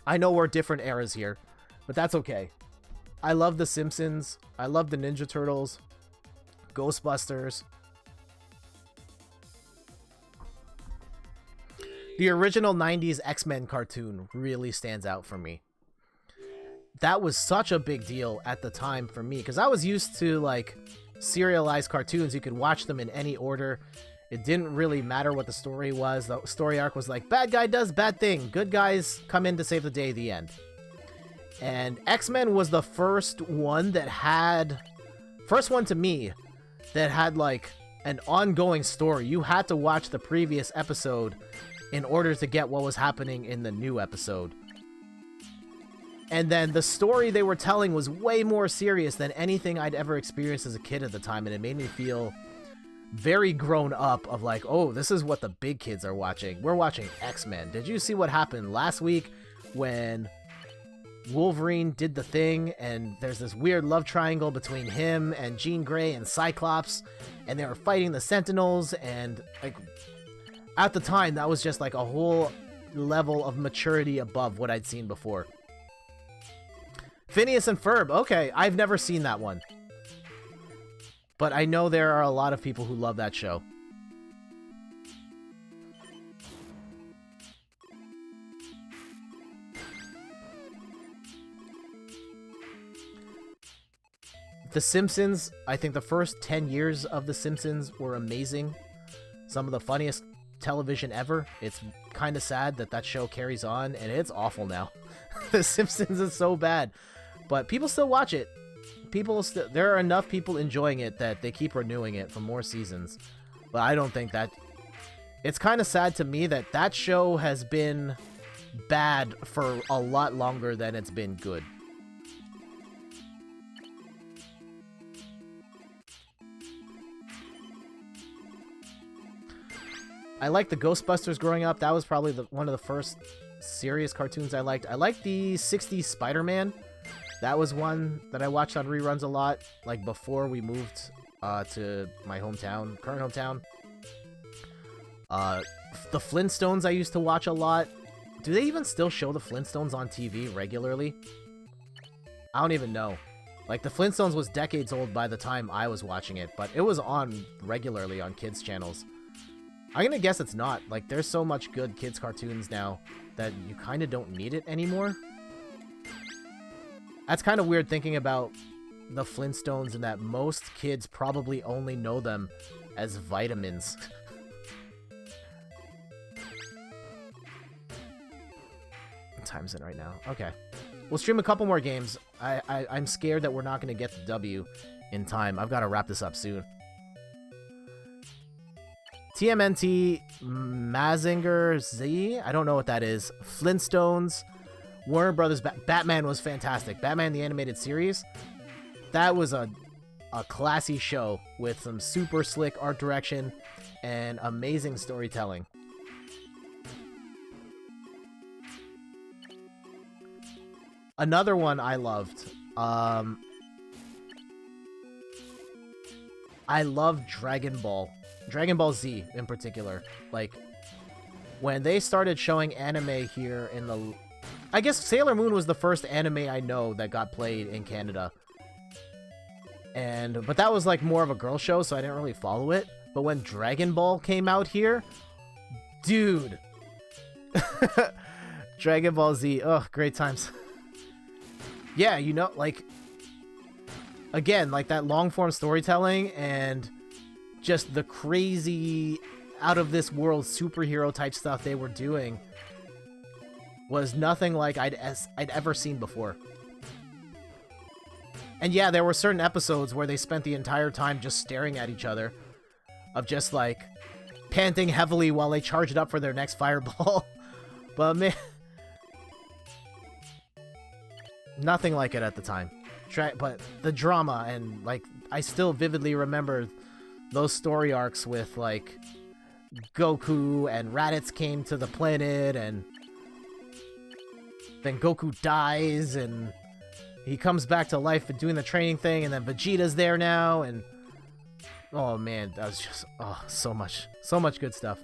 [SPEAKER 1] I know we're different eras here, but that's okay. I love The Simpsons. I love the Ninja Turtles. Ghostbusters. The original 90s X-Men cartoon really stands out for me. That was such a big deal at the time for me, because I was used to, like, serialized cartoons. You could watch them in any order. It didn't really matter what the story was. The story arc was like, bad guy does bad thing, good guys come in to save the day, the end. And X-Men was the first one to me that had, like, an ongoing story. You had to watch the previous episode in order to get what was happening in the new episode. And then the story they were telling was way more serious than anything I'd ever experienced as a kid at the time, and it made me feel very grown up of like, oh, this is what the big kids are watching. We're watching X-Men. Did you see what happened last week when Wolverine did the thing, and there's this weird love triangle between him and Jean Grey and Cyclops, and they were fighting the Sentinels, and like At the time, that was just like a whole level of maturity above what I'd seen before. Phineas and Ferb. Okay, I've never seen that one. But I know there are a lot of people who love that show. The Simpsons, I think the first 10 years of The Simpsons were amazing. Some of the funniest television ever. It's kind of sad that that show carries on, and it's awful now. The Simpsons is so bad. But people still watch it. There are enough people enjoying it that they keep renewing it for more seasons. But I don't think that... It's kind of sad to me that that show has been bad for a lot longer than it's been good. I liked the Ghostbusters growing up. That was probably one of the first serious cartoons I liked. I liked the 60s Spider-Man. That was one that I watched on reruns a lot, like before we moved to my hometown, current hometown. The Flintstones I used to watch a lot. Do they even still show the Flintstones on TV regularly? I don't even know. Like, the Flintstones was decades old by the time I was watching it, but it was on regularly on kids' channels. I'm gonna guess it's not. Like, there's so much good kids' cartoons now that you kind of don't need it anymore. That's kind of weird thinking about the Flintstones and that most kids probably only know them as vitamins. What time's it right now? Okay. We'll stream a couple more games. I'm scared that we're not going to get the W in time. I've got to wrap this up soon. TMNT Mazinger Z? I don't know what that is. Flintstones. Warner Brothers. Batman was fantastic. Batman the Animated Series. That was a classy show with some super slick art direction and amazing storytelling. Another one I loved. I love Dragon Ball. Dragon Ball Z in particular. Like, when they started showing anime here in the... I guess Sailor Moon was the first anime I know that got played in Canada. But that was like more of a girl show, so I didn't really follow it. But when Dragon Ball came out here, dude. Dragon Ball Z, oh, great times. Yeah, you know, like, again, like that long-form storytelling and just the crazy, out-of-this-world superhero-type stuff they were doing was nothing like I'd ever seen before. And yeah, there were certain episodes where they spent the entire time just staring at each other, of just, like, panting heavily while they charged up for their next fireball. But, man... Nothing like it at the time. But the drama and, like, I still vividly remember those story arcs with, like, Goku and Raditz came to the planet and then Goku dies and he comes back to life and doing the training thing and then Vegeta's there now and... Oh, man, that was just... Oh, so much good stuff.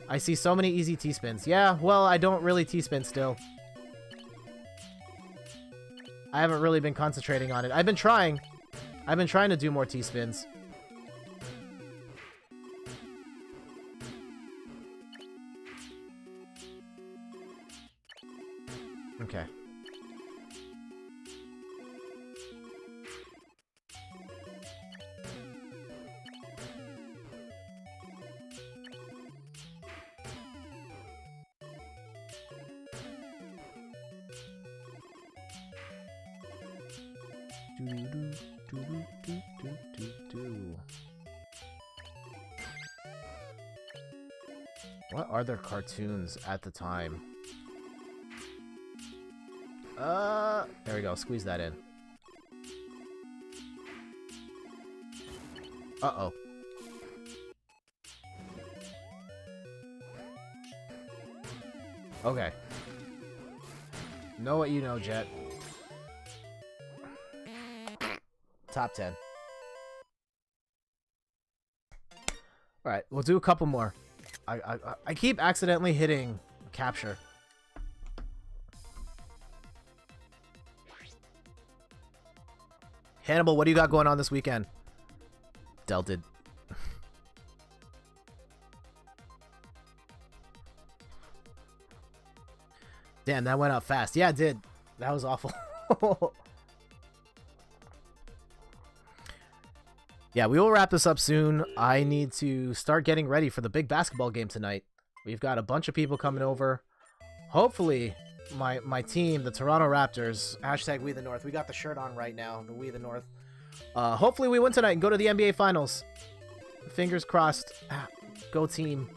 [SPEAKER 1] I see so many easy T-spins. Yeah, well, I don't really T-spin still. I haven't really been concentrating on it. I've been trying to do more T-spins. Okay. What are their cartoons at the time? There we go. Squeeze that in. Uh-oh. Okay. Know what you know, Jet. Top 10. Alright, we'll do a couple more. I keep accidentally hitting capture. Hannibal, what do you got going on this weekend? Delted. Damn, that went up fast. Yeah, it did. That was awful. Yeah, we will wrap this up soon. I need to start getting ready for the big basketball game tonight. We've got a bunch of people coming over. Hopefully, my team, the Toronto Raptors, hashtag We the North. We got the shirt on right now, the We the North. Hopefully we win tonight and go to the NBA Finals. Fingers crossed. Go team.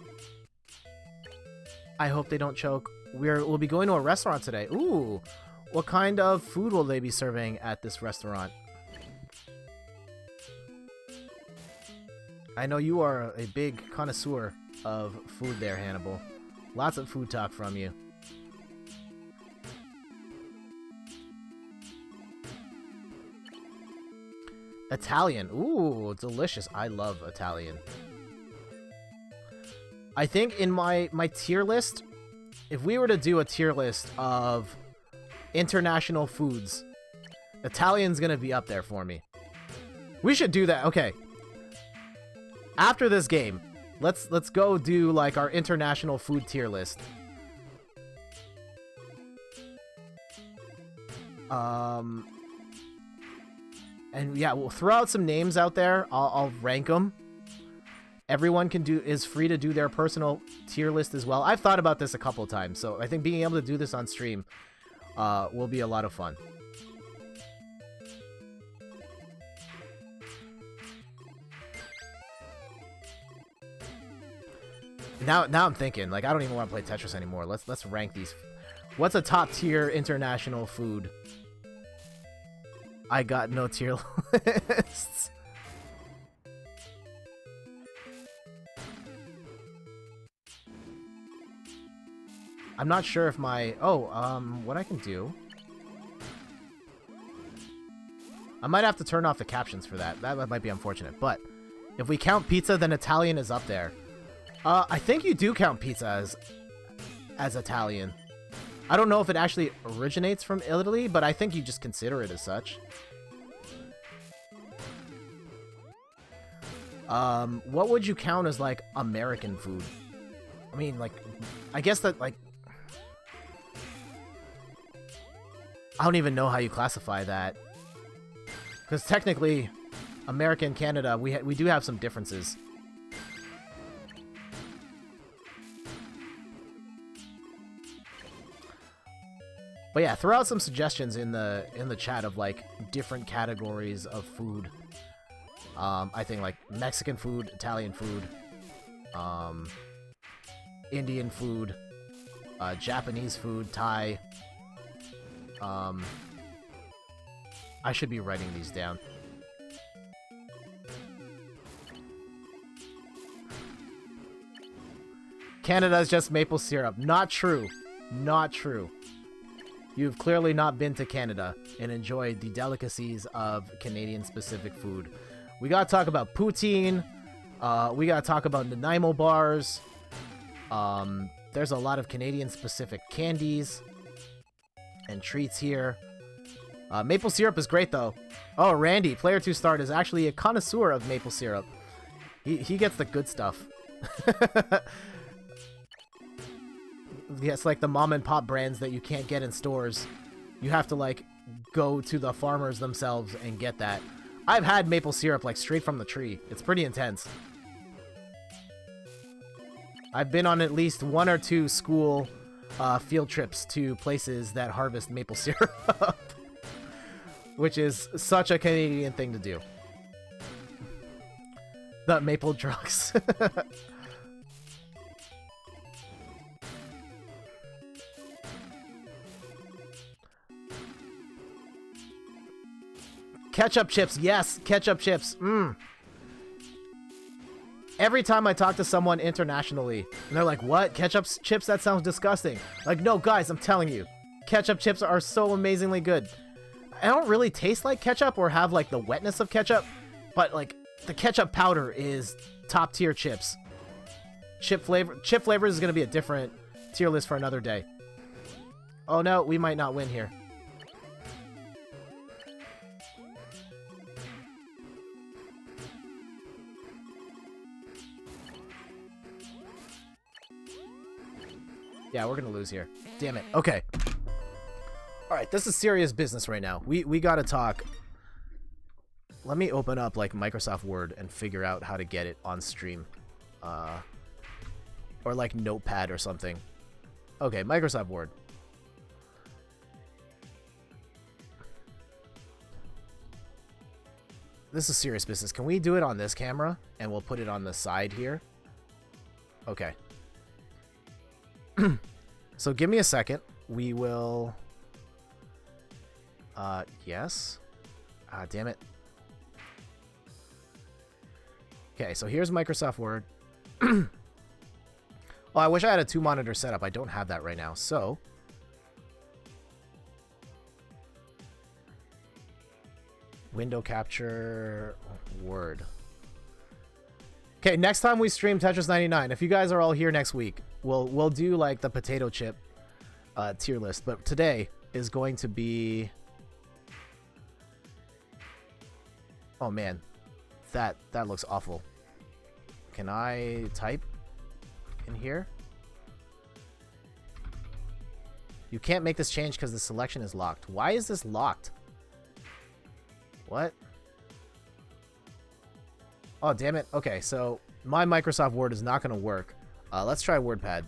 [SPEAKER 1] I hope they don't choke. We'll be going to a restaurant today. Ooh, what kind of food will they be serving at this restaurant? I know you are a big connoisseur of food there, Hannibal. Lots of food talk from you. Italian. Ooh, delicious. I love Italian. I think in my tier list, if we were to do a tier list of international foods, Italian's gonna be up there for me. We should do that. Okay. After this game, let's go do like our international food tier list. And yeah, we'll throw out some names out there. I'll rank them. Everyone is free to do their personal tier list as well. I've thought about this a couple of times, so I think being able to do this on stream will be a lot of fun. Now I'm thinking, like, I don't even want to play Tetris anymore. Let's rank these. What's a top tier international food? I got no tier lists. I'm not sure if my... what I can do... I might have to turn off the captions for that. That might be unfortunate. But if we count pizza, then Italian is up there. I think you do count pizza as Italian. I don't know if it actually originates from Italy, but I think you just consider it as such. What would you count as, like, American food? I mean, like, I guess that, like... I don't even know how you classify that. Because technically, America and Canada, we do have some differences. But yeah, throw out some suggestions in the chat of like different categories of food. I think like Mexican food, Italian food, Indian food, Japanese food, Thai. I should be writing these down. Canada is just maple syrup. Not true. Not true. You've clearly not been to Canada and enjoyed the delicacies of Canadian-specific food. We gotta talk about poutine. We gotta talk about Nanaimo bars. There's a lot of Canadian-specific candies and treats here. Maple syrup is great, though. Oh, Randy, Player 2 Start, is actually a connoisseur of maple syrup. He gets the good stuff. Yeah, it's like the mom and pop brands that you can't get in stores. You have to, like, go to the farmers themselves and get that. I've had maple syrup, like, straight from the tree. It's pretty intense. I've been on at least 1 or 2 school field trips to places that harvest maple syrup. Which is such a Canadian thing to do. The maple drugs. Ketchup chips, yes, ketchup chips. Every time I talk to someone internationally, and they're like, what? Ketchup chips? That sounds disgusting. Like, no, guys, I'm telling you. Ketchup chips are so amazingly good. I don't really taste like ketchup or have, like, the wetness of ketchup, but, like, the ketchup powder is top-tier chips. Chip flavors is going to be a different tier list for another day. Oh no, we might not win here. Yeah, we're gonna lose here. Damn it. Okay. Alright, this is serious business right now. We gotta talk. Let me open up like Microsoft Word and figure out how to get it on stream. Or like Notepad or something. Okay, Microsoft Word. This is serious business. Can we do it on this camera? And we'll put it on the side here. Okay. So give me a second. We will... yes. Damn it. Okay, so here's Microsoft Word. Oh, I wish I had a 2-monitor setup. I don't have that right now, so... Window capture... Word. Okay, next time we stream Tetris 99, if you guys are all here next week, we'll do like the potato chip tier list. But today is going to be... Oh man, that looks awful. Can I type in here? You can't make this change because the selection is locked. Why is this locked? What? Oh, damn it. Okay, so my Microsoft Word is not going to work. Let's try WordPad.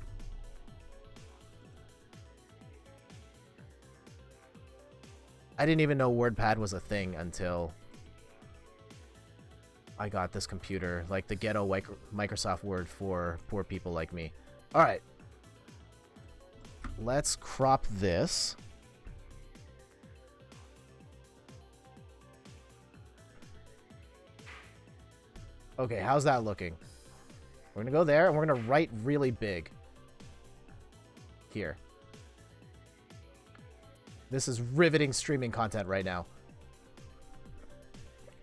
[SPEAKER 1] I didn't even know WordPad was a thing until I got this computer. Like the ghetto Microsoft Word for poor people like me. All right. Let's crop this. Okay, how's that looking? We're gonna go there and we're gonna write really big. Here. This is riveting streaming content right now.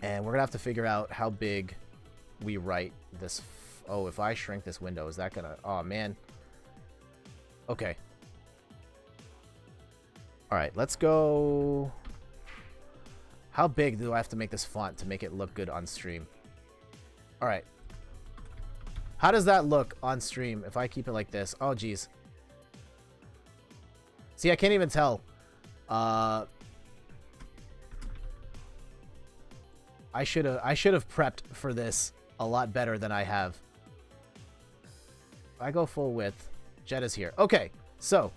[SPEAKER 1] And we're gonna have to figure out how big we write this. Oh, if I shrink this window, is that gonna... Oh, man. Okay. Alright, let's go... How big do I have to make this font to make it look good on stream? Alright. How does that look on stream if I keep it like this? Oh, geez. See, I can't even tell. I should have prepped for this a lot better than I have. If I go full width, Jet is here. Okay, so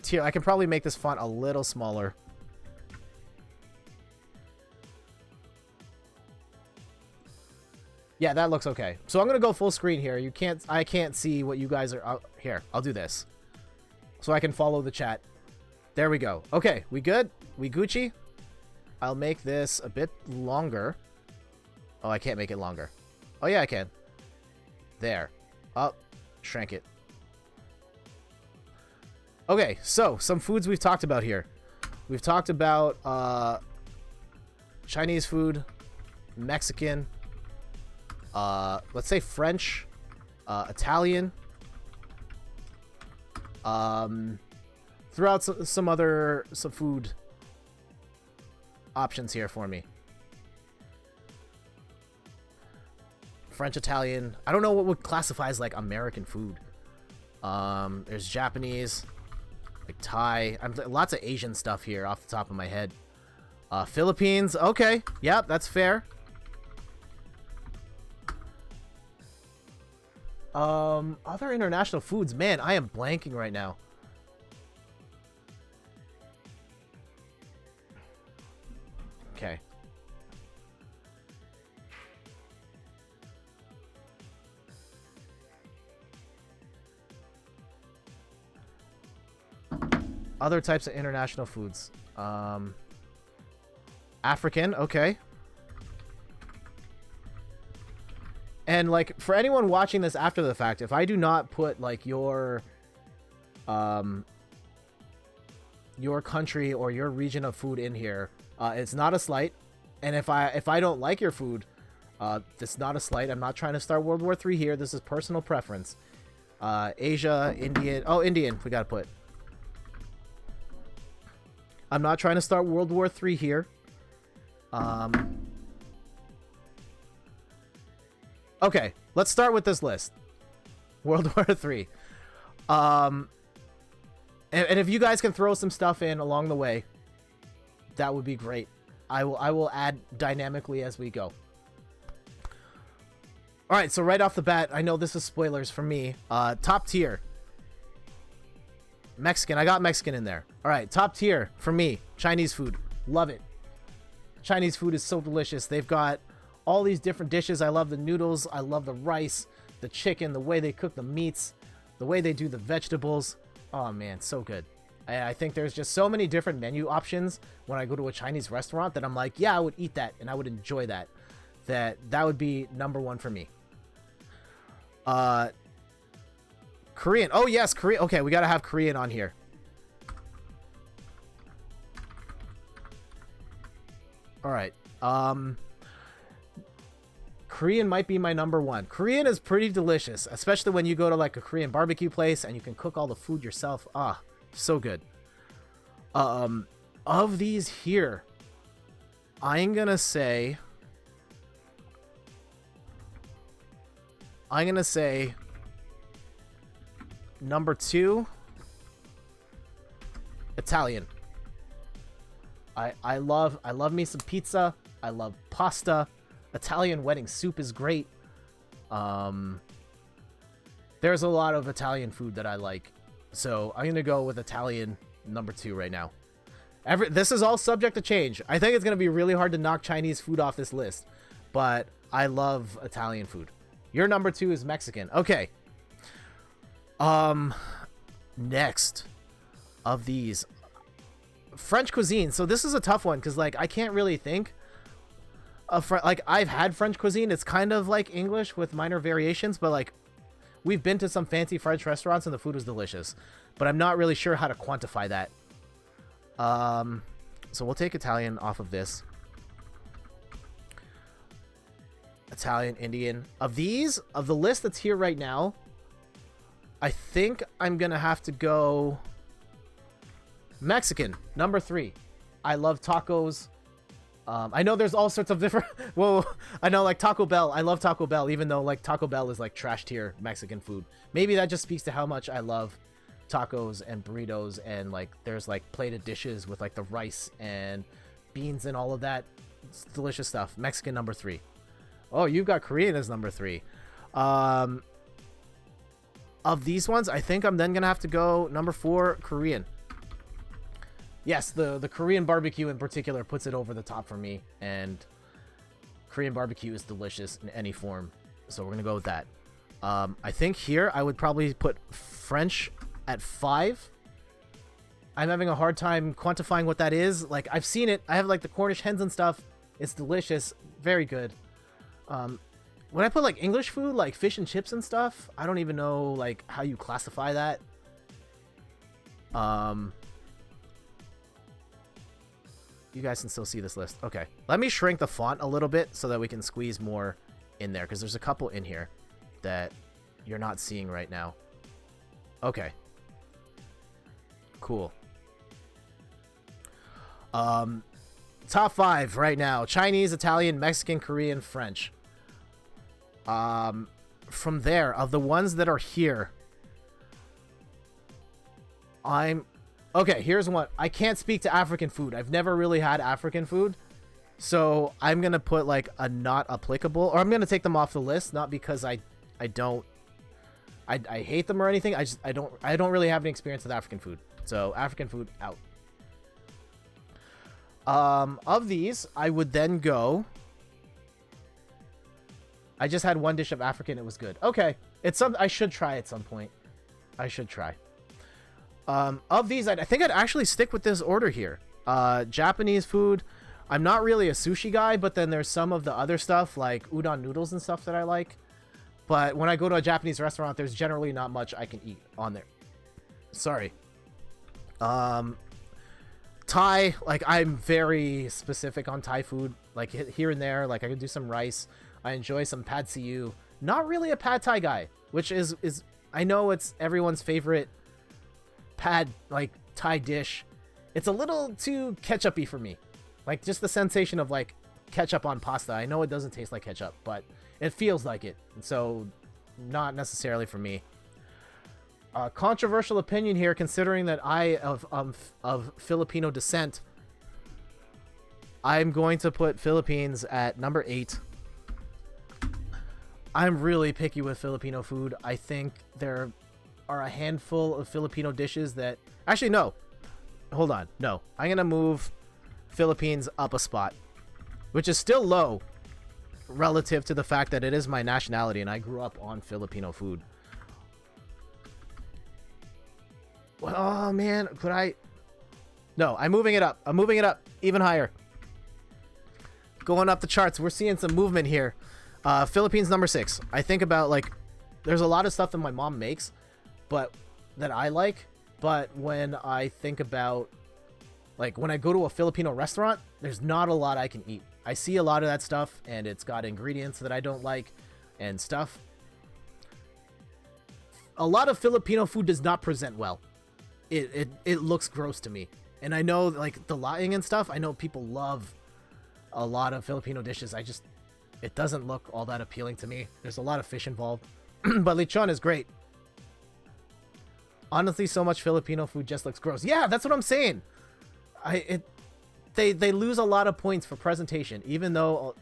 [SPEAKER 1] here, I can probably make this font a little smaller. Yeah, that looks okay. So I'm gonna go full screen here. I can't see what you guys are. Here, I'll do this, so I can follow the chat. There we go. Okay, we good? We Gucci? I'll make this a bit longer. Oh, I can't make it longer. Oh yeah, I can. There. Oh, shrank it. Okay, so some foods we've talked about here. We've talked about Chinese food, Mexican. Let's say French, Italian. Throw out some food options here for me. French, Italian. I don't know what would classify as like American food. There's Japanese, like Thai. Lots of Asian stuff here off the top of my head. Philippines. Okay, yep, that's fair. Other international foods. Man, I am blanking right now. Okay. Other types of international foods. African, okay. And like for anyone watching this after the fact, if I do not put like your country or your region of food in here, it's not a slight. And if I don't like your food, It's not a slight. I'm not trying to start World War III here. This is personal preference. Asia, Indian. Oh, Indian. We gotta put. I'm not trying to start World War III here. Okay, let's start with this list. World War III. And if you guys can throw some stuff in along the way, that would be great. I will add dynamically as we go. All right, so right off the bat, I know this is spoilers for me. Top tier. Mexican. I got Mexican in there. All right, top tier for me. Chinese food. Love it. Chinese food is so delicious. They've got all these different dishes. I love the noodles. I love the rice, the chicken, the way they cook the meats, the way they do the vegetables. Oh, man, so good. I think there's just so many different menu options when I go to a Chinese restaurant that I'm like, yeah, I would eat that and I would enjoy that. That would be #1 for me. Korean. Oh, yes, Korean. Okay, we got to have Korean on here. All right. Korean might be my #1. Korean is pretty delicious, especially when you go to like a Korean barbecue place and you can cook all the food yourself. Ah, so good. Of these here, I'm gonna say #2, Italian. I love me some pizza. I love pasta. Italian wedding soup is great. There's a lot of Italian food that I like, so I'm gonna go with Italian #2 right now. This is all subject to change. I think it's gonna be really hard to knock Chinese food off this list, but I love Italian food. Your #2 is Mexican. Okay. Next of these, French cuisine. So this is a tough one because like I can't really think of like I've had French cuisine. It's kind of like English with minor variations, but like we've been to some fancy French restaurants and the food was delicious, but I'm not really sure how to quantify that. So we'll take Italian off of this. Italian, Indian. Of these, of the list that's here right now, I think I'm gonna have to go Mexican, #3. I love tacos. I know there's all sorts of different. Well, I know like Taco Bell. I love Taco Bell, even though like Taco Bell is like trash tier Mexican food. Maybe that just speaks to how much I love tacos and burritos, and like there's like plated dishes with like the rice and beans and all of that. It's delicious stuff. Mexican #3. Oh, you've got Korean as #3. Of these ones, I think I'm then gonna have to go #4, Korean. Yes, the Korean barbecue in particular puts it over the top for me, and Korean barbecue is delicious in any form, so we're gonna go with that. I think here I would probably put French at 5. I'm having a hard time quantifying what that is. Like, I've seen it. I have like the Cornish hens and stuff. It's delicious, very good. When I put like English food, like fish and chips and stuff, I don't even know like how you classify that. You guys can still see this list. Okay, let me shrink the font a little bit so that we can squeeze more in there, because there's a couple in here that you're not seeing right now. Okay, cool. Top 5 right now: Chinese, Italian, Mexican, Korean, French. From there, of the ones that are here, okay, here's one. I can't speak to African food. I've never really had African food, so I'm gonna put like a not applicable, or I'm gonna take them off the list, not because I hate them or anything. I don't really have any experience with African food, so African food out. Of these, I would then go. I just had one dish of African. It was good. Okay, I should try at some point. I should try. Of these, I think I'd actually stick with this order here. Japanese food. I'm not really a sushi guy, but then there's some of the other stuff like udon noodles and stuff that I like. But when I go to a Japanese restaurant, there's generally not much I can eat on there. Sorry. Thai, like I'm very specific on Thai food. Like here and there, like I could do some rice. I enjoy some pad see ew. Not really a pad thai guy, which is I know it's everyone's favorite pad like Thai dish. It's a little too ketchup-y for me. Like just the sensation of like ketchup on pasta. I know it doesn't taste like ketchup, but it feels like it. So not necessarily for me. Controversial opinion here, considering that I of Filipino descent. I'm going to put Philippines at number 8. I'm really picky with Filipino food. I think there are a handful of Filipino dishes that... Actually, no. Hold on. No. I'm going to move Philippines up a spot, which is still low relative to the fact that it is my nationality and I grew up on Filipino food. Oh, man. Could I... No, I'm moving it up. I'm moving it up even higher. Going up the charts. We're seeing some movement here. Philippines number 6. I think about like there's a lot of stuff that my mom makes but that I like, but when I think about like when I go to a Filipino restaurant, there's not a lot I can eat. I see a lot of that stuff and it's got ingredients that I don't like and stuff. A lot of Filipino food does not present well. It looks gross to me. And I know like the lying and stuff, I know people love a lot of Filipino dishes. It doesn't look all that appealing to me. There's a lot of fish involved. But lechon is great. Honestly, so much Filipino food just looks gross. Yeah, that's what I'm saying. They lose a lot of points for presentation, even though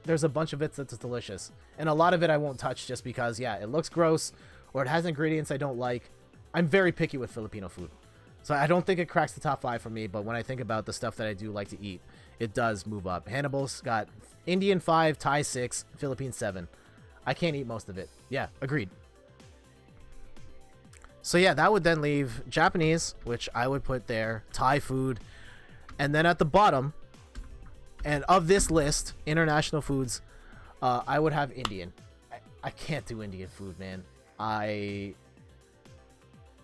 [SPEAKER 1] there's a bunch of it that's delicious. And a lot of it I won't touch just because, yeah, it looks gross or it has ingredients I don't like. I'm very picky with Filipino food. So I don't think it cracks the top 5 for me, but when I think about the stuff that I do like to eat, it does move up. Hannibal's got Indian 5, Thai 6, Philippines 7. I can't eat most of it. Yeah, agreed. So yeah, that would then leave Japanese, which I would put there, Thai food, and then at the bottom, and of this list, international foods, I would have Indian. I can't do Indian food, man.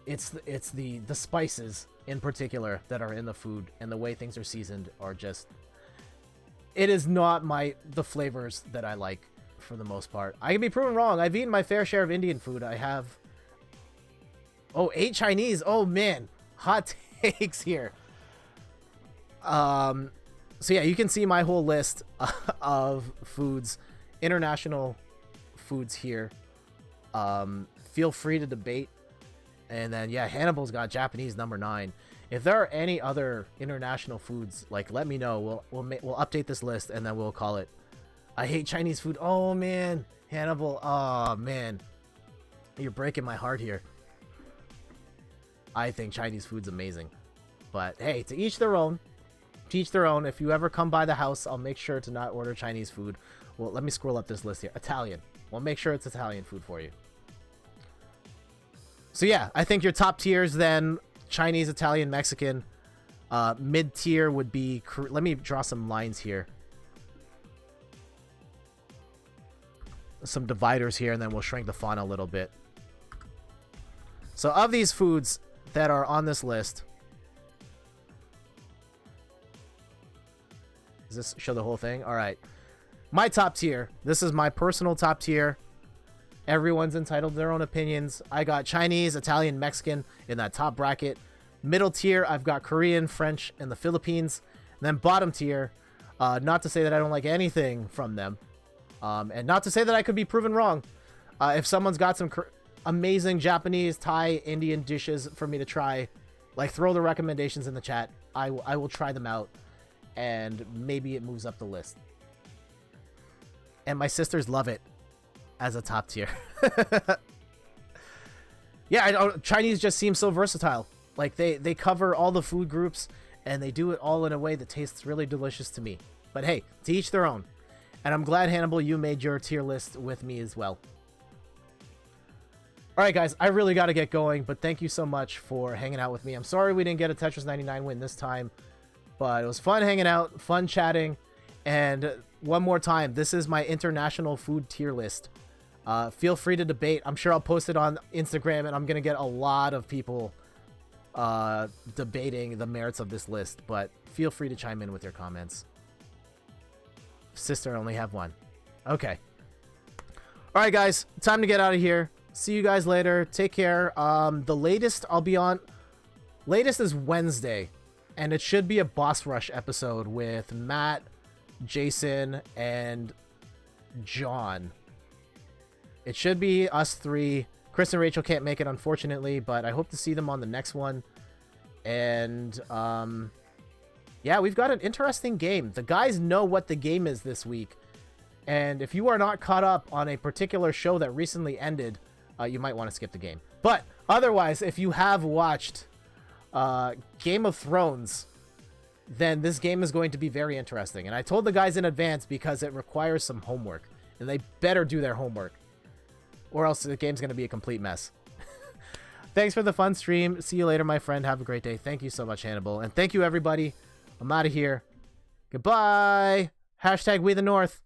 [SPEAKER 1] It's the spices in particular that are in the food and the way things are seasoned are just... It is not the flavors that I like for the most part. I can be proven wrong. I've eaten my fair share of Indian food. I have... Oh, 8 Chinese. Oh, man. Hot takes here. So, yeah, you can see my whole list of foods. International foods here. Feel free to debate. And then, yeah, Hannibal's got Japanese number 9. If there are any other international foods, like, let me know. We'll update this list, and then we'll call it. I hate Chinese food. Oh, man. Hannibal. Oh, man. You're breaking my heart here. I think Chinese food's amazing. But, hey, to each their own. To each their own. If you ever come by the house, I'll make sure to not order Chinese food. Well, let me scroll up this list here. Italian. We'll make sure it's Italian food for you. So, yeah, I think your top tiers then... Chinese, Italian, Mexican. Mid-tier would be... Let me draw some lines here. Some dividers here, and then we'll shrink the font a little bit. So, of these foods that are on this list... Does this show the whole thing? All right. My top tier. This is my personal top tier. Everyone's entitled to their own opinions. I got Chinese, Italian, Mexican in that top bracket. Middle tier, I've got Korean, French, and the Philippines. And then bottom tier, not to say that I don't like anything from them. And not to say that I could be proven wrong. If someone's got some amazing Japanese, Thai, Indian dishes for me to try, like throw the recommendations in the chat. I will try them out. And maybe it moves up the list. And my sisters love it. As a top tier. Yeah, Chinese just seems so versatile. Like, they cover all the food groups, and they do it all in a way that tastes really delicious to me. But hey, to each their own. And I'm glad, Hannibal, you made your tier list with me as well. Alright, guys, I really got to get going, but thank you so much for hanging out with me. I'm sorry we didn't get a Tetris 99 win this time, but it was fun hanging out, fun chatting, and one more time, this is my international food tier list. Feel free to debate. I'm sure I'll post it on Instagram, and I'm going to get a lot of people debating the merits of this list, but feel free to chime in with your comments. Sister, I only have one. Okay. All right, guys, time to get out of here. See you guys later. Take care. The latest I'll be on, latest is Wednesday, and it should be a boss rush episode with Matt, Jason, and John. It should be us three. Chris and Rachel can't make it, unfortunately, but I hope to see them on the next one. And yeah, we've got an interesting game. The guys know what the game is this week. And if you are not caught up on a particular show that recently ended, you might want to skip the game. But otherwise, if you have watched Game of Thrones, then this game is going to be very interesting. And I told the guys in advance because it requires some homework. And they better do their homework, or else the game's going to be a complete mess. Thanks for the fun stream. See you later, my friend. Have a great day. Thank you so much, Hannibal. And thank you, everybody. I'm out of here. Goodbye. Hashtag We the North.